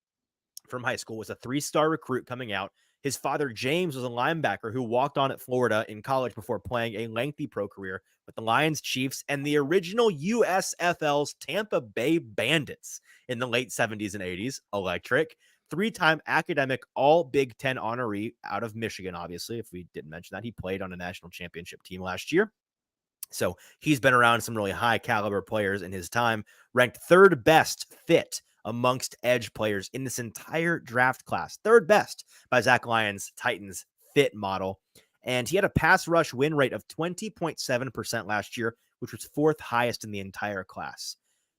from high school, was a 3-star recruit coming out. His father, James, was a linebacker who walked on at Florida in college before playing a lengthy pro career with the Lions, Chiefs, and the original USFL's Tampa Bay Bandits in the late 70s and 80s. Electric. 3-time academic all Big Ten honoree out of Michigan, obviously. If we didn't mention that, he played on a national championship team last year. So he's been around some really high caliber players in his time, ranked 3rd best fit amongst edge players in this entire draft class. 3rd best by Zach Lyon's Titans fit model. And he had a pass rush win rate of 20.7% last year, which was 4th highest in the entire class.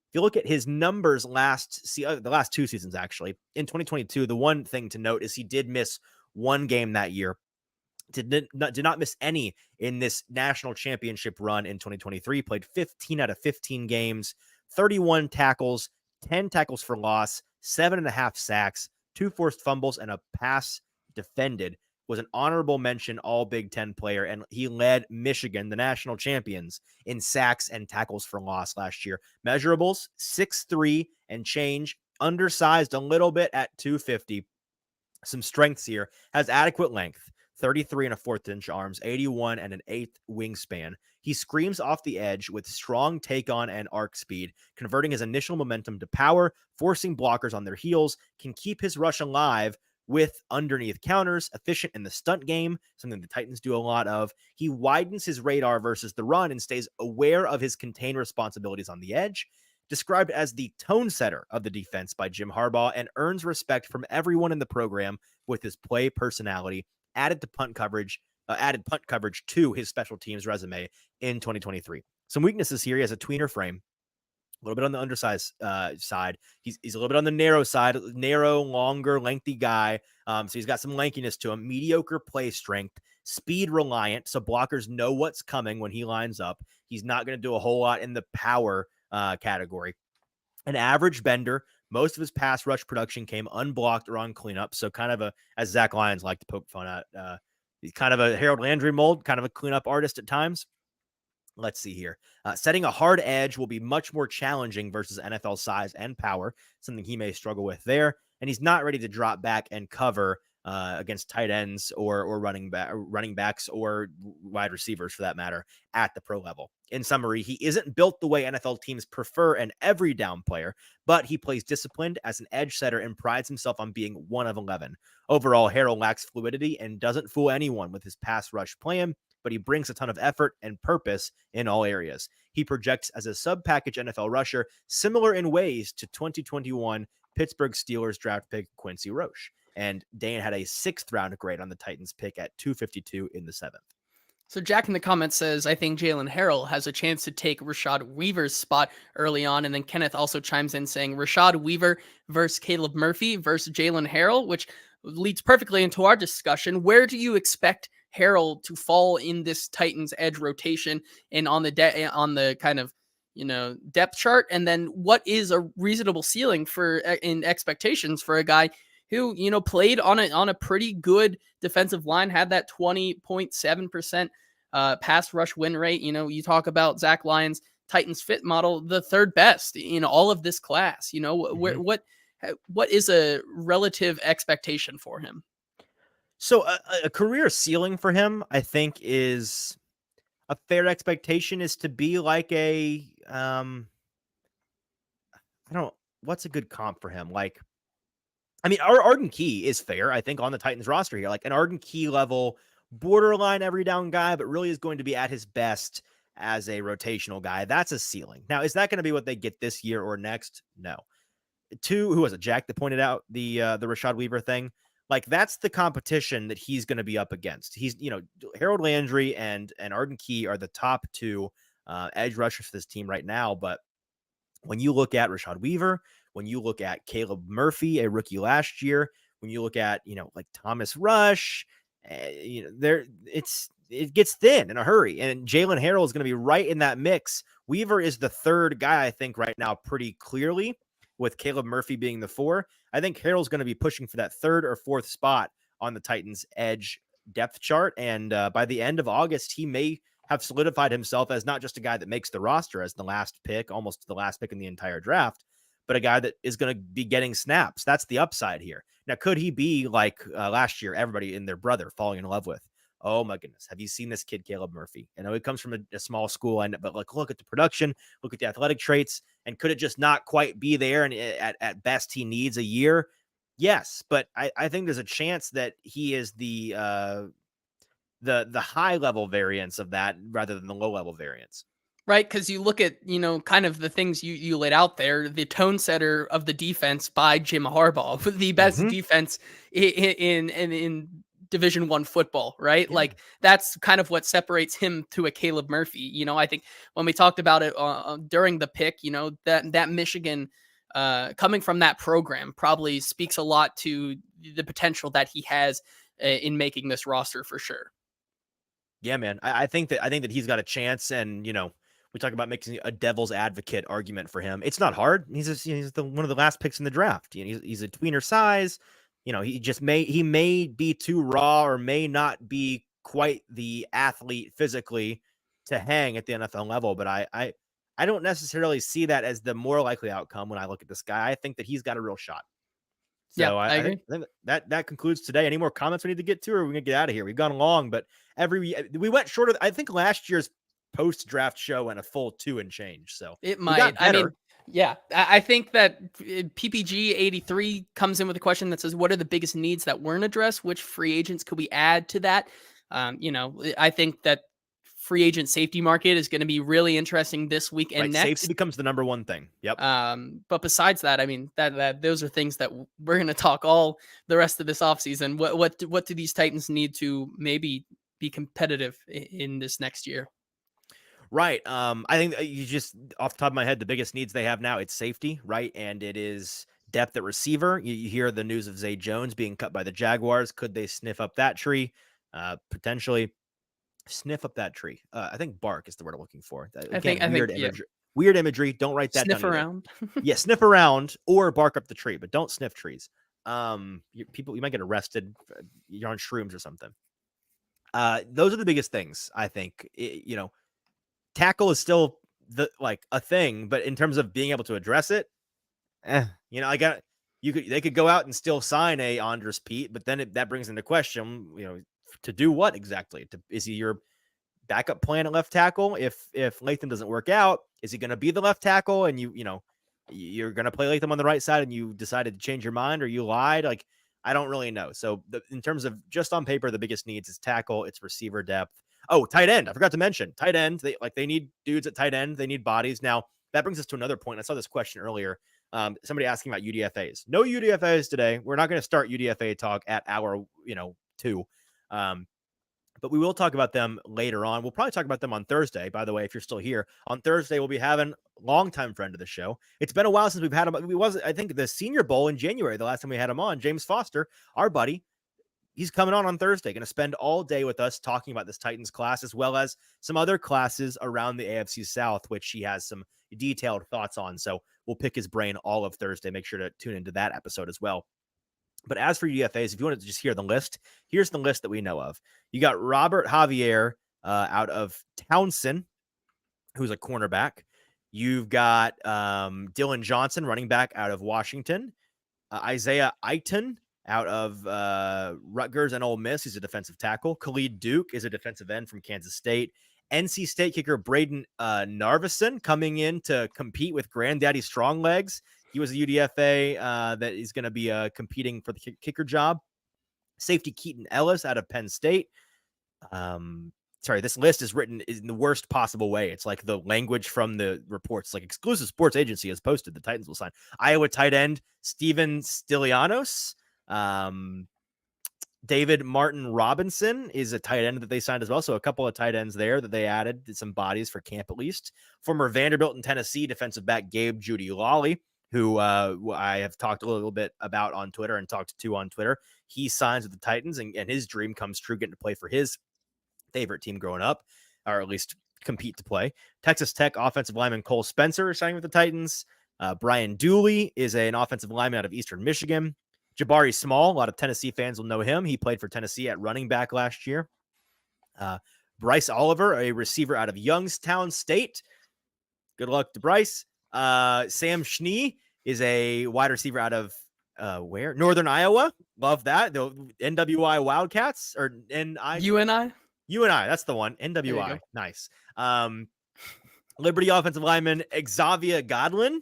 If you look at his numbers the last 2 seasons, actually, in 2022, the one thing to note is he did miss 1 game that year did not miss any in this national championship run in 2023. Played 15 out of 15 games, 31 tackles, 10 tackles for loss, 7.5 sacks, 2 forced fumbles, and a pass defended. Was an honorable mention All Big Ten player, and he led Michigan, the national champions, in sacks and tackles for loss last year. Measurables, 6'3" and change, undersized a little bit at 250. Some strengths here, has adequate length, 33 and a fourth inch arms, 81 and an eighth wingspan. He screams off the edge with strong take on and arc speed, converting his initial momentum to power, forcing blockers on their heels, can keep his rush alive with underneath counters, efficient in the stunt game, something the Titans do a lot of. He widens his radar versus the run and stays aware of his contained responsibilities on the edge. Described as the tone setter of the defense by Jim Harbaugh, and earns respect from everyone in the program with his play personality, added punt coverage to his special teams resume in 2023. Some weaknesses here: he has a tweener frame, a little bit on the undersized side. He's a little bit on the narrow side, narrow, longer, lengthy guy. So he's got some lankiness to him. Mediocre play strength, speed reliant, so blockers know what's coming when he lines up. He's not going to do a whole lot in the power category. An average bender. Most of his pass rush production came unblocked or on cleanup. So kind of as Zach Lyons liked to poke fun at, he's kind of a Harold Landry mold, kind of a cleanup artist at times. Let's see here. Setting a hard edge will be much more challenging versus NFL size and power, something he may struggle with there. And he's not ready to drop back and cover against tight ends or running backs or wide receivers, for that matter, at the pro level. In summary, he isn't built the way NFL teams prefer an every down player, but he plays disciplined as an edge setter and prides himself on being one of 11. Overall, Harrell lacks fluidity and doesn't fool anyone with his pass rush plan, but he brings a ton of effort and purpose in all areas. He projects as a sub-package NFL rusher, similar in ways to 2021 Pittsburgh Steelers draft pick Quincy Roche. And Dane had a 6th round grade on the Titans pick at 252 in the 7th. So Jack in the comments says, I think Jalen Harrell has a chance to take Rashad Weaver's spot early on. And then Kenneth also chimes in saying Rashad Weaver versus Caleb Murphy versus Jalen Harrell, which leads perfectly into our discussion. Where do you expect Harrell to fall in this Titans edge rotation and on the kind of, depth chart? And then what is a reasonable ceiling in expectations for a guy who, played on a pretty good defensive line, had that 20.7% pass rush win rate. You talk about Zach Lyons' Titans fit model, the third best in all of this class. What is a relative expectation for him? So a career ceiling for him, I think, is a fair expectation is to be like what's a good comp for him? Arden Key is fair, I think, on the Titans roster here. Like an Arden Key level, borderline every down guy, but really is going to be at his best as a rotational guy. That's a ceiling. Now, is that going to be what they get this year or next? No. Who was it? Jack that pointed out the Rashad Weaver thing. Like that's the competition that he's going to be up against. He's, Harold Landry and Arden Key are the top 2 edge rushers for this team right now. But when you look at Rashad Weaver, when you look at Caleb Murphy, a rookie last year, when you look at, like Thomas Rush, it gets thin in a hurry. And Jalen Harrell is going to be right in that mix. Weaver is the 3rd guy, I think, right now, pretty clearly, with Caleb Murphy being the 4. I think Harrell's going to be pushing for that 3rd or 4th spot on the Titans edge depth chart. And by the end of August, he may have solidified himself as not just a guy that makes the roster as the last pick, almost the last pick in the entire draft, but a guy that is going to be getting snaps. That's the upside here. Now, could he be like last year, everybody and their brother falling in love with? Oh my goodness. Have you seen this kid, Caleb Murphy? I know he comes from a small school, but look at the production, look at the athletic traits, and could it just not quite be there? And at best, he needs a year. Yes, but I think there's a chance that he is the high level variance of that rather than the low level variance. Right, because you look at, kind of the things you laid out there, the tone setter of the defense by Jim Harbaugh, the best defense in Division I football, right? Yeah. Like that's kind of what separates him to a Caleb Murphy. I think when we talked about it during the pick, that Michigan coming from that program probably speaks a lot to the potential that he has in making this roster for sure. Yeah, man. I think that he's got a chance, and we talk about making a devil's advocate argument for him. It's not hard. He's one of the last picks in the draft. He's a tweener size. He may be too raw or may not be quite the athlete physically to hang at the NFL level. But I don't necessarily see that as the more likely outcome when I look at this guy. I think that he's got a real shot. Yeah, So I agree. think that concludes today. Any more comments we need to get to, or are we gonna get out of here? We've gone long, but we went shorter. I think last year's post draft show went a full 2 and change. So it we might. got better. I mean, yeah, I think that PPG 83 comes in with a question that says, "What are the biggest needs that weren't addressed? Which free agents could we add to that?" I think that free agent safety market is going to be really interesting this week and next. Safety becomes the number one thing. Yep. But besides that, I mean, that those are things that we're going to talk all the rest of this offseason. What do these Titans need to maybe be competitive in this next year? Right. I think you just off the top of my head, the biggest needs they have now, it's safety, right? And it is depth at receiver. You hear the news of Zay Jones being cut by the Jaguars. Could they sniff up that tree? Potentially. Sniff up that tree. I think bark is the word I'm looking for. Weird imagery. Yeah. Weird imagery. Don't write that down. Sniff around. Yeah, sniff around or bark up the tree, but don't sniff trees. You might get arrested. You're on shrooms or something. Those are the biggest things, I think. Tackle is still a thing, but in terms of being able to address it, they could go out and still sign a Andres Pete, but then that brings into question, to do what exactly? Is he your backup plan at left tackle? If Latham doesn't work out, is he going to be the left tackle? And you're going to play Latham on the right side, and you decided to change your mind, or you lied? I don't really know. So in terms of just on paper, the biggest needs is tackle, it's receiver depth. Oh, tight end. I forgot to mention tight end. They need dudes at tight end. They need bodies. Now that brings us to another point. I saw this question earlier. Somebody asking about UDFAs. No UDFAs today. We're not going to start UDFA talk at hour 2. But we will talk about them later on. We'll probably talk about them on Thursday, by the way, if you're still here. On Thursday, we'll be having longtime friend of the show. It's been a while since we've had him. I think the Senior Bowl in January, the last time we had him on, James Foster, our buddy. He's coming on Thursday, going to spend all day with us talking about this Titans class, as well as some other classes around the AFC South, which he has some detailed thoughts on. So we'll pick his brain all of Thursday. Make sure to tune into that episode as well. But as for UDFAs, if you want to just hear the list, here's the list that we know of. You got Robert Javier out of Townsend, who's a cornerback. You've got Dylan Johnson, running back out of Washington. Isaiah Aiton out of Rutgers and Ole Miss. He's a defensive tackle. Khalid Duke is a defensive end from Kansas State. NC State kicker Braden Narveson coming in to compete with Granddaddy Stronglegs. He was a UDFA that is going to be competing for the kicker job. Safety Keaton Ellis out of Penn State. This list is written in the worst possible way. It's like the language from the reports, like Exclusive Sports Agency has posted the Titans will sign. Iowa tight end Steven Stylianos. David Martin Robinson is a tight end that they signed as well. So a couple of tight ends there that they added, did some bodies for camp at least. Former Vanderbilt and Tennessee defensive back Gabe Judy Lawley, who I have talked a little bit about on Twitter and talked to on Twitter. He signs with the Titans, and his dream comes true, getting to play for his favorite team growing up, or at least compete to play. Texas Tech offensive lineman Cole Spencer signing with the Titans. Brian Dooley is an offensive lineman out of Eastern Michigan. Jabari Small, a lot of Tennessee fans will know him. He played for Tennessee at running back last year. Bryce Oliver, a receiver out of Youngstown State. Good luck to Bryce. Sam Schnee is a wide receiver out of Northern Iowa. Love that. The NWI Wildcats or UNI. That's the one. NWI. Nice. Liberty offensive lineman Xavier Godwin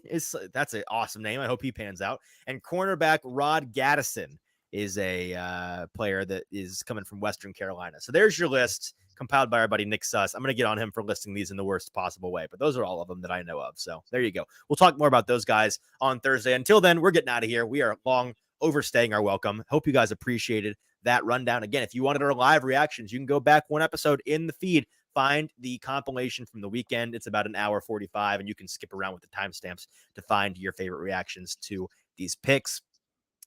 that's an awesome name. I hope he pans out. And cornerback Rod Gaddison is a player that is coming from Western Carolina. So there's your list compiled by our buddy Nick Suss. I'm going to get on him for listing these in the worst possible way, but those are all of them that I know of. So there you go. We'll talk more about those guys on Thursday. Until then, we're getting out of here. We are long overstaying our welcome. Hope you guys appreciated that rundown. Again, if you wanted our live reactions, you can go back one episode in the feed, find the compilation from the weekend. It's about an hour 45, and you can skip around with the timestamps to find your favorite reactions to these picks.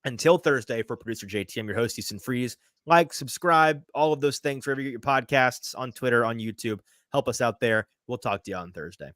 Until Thursday, for producer JT, I'm your host, Eastn Freeze. like, subscribe, all of those things wherever you get your podcasts, on Twitter, on YouTube. Help us out there. We'll talk to you on Thursday.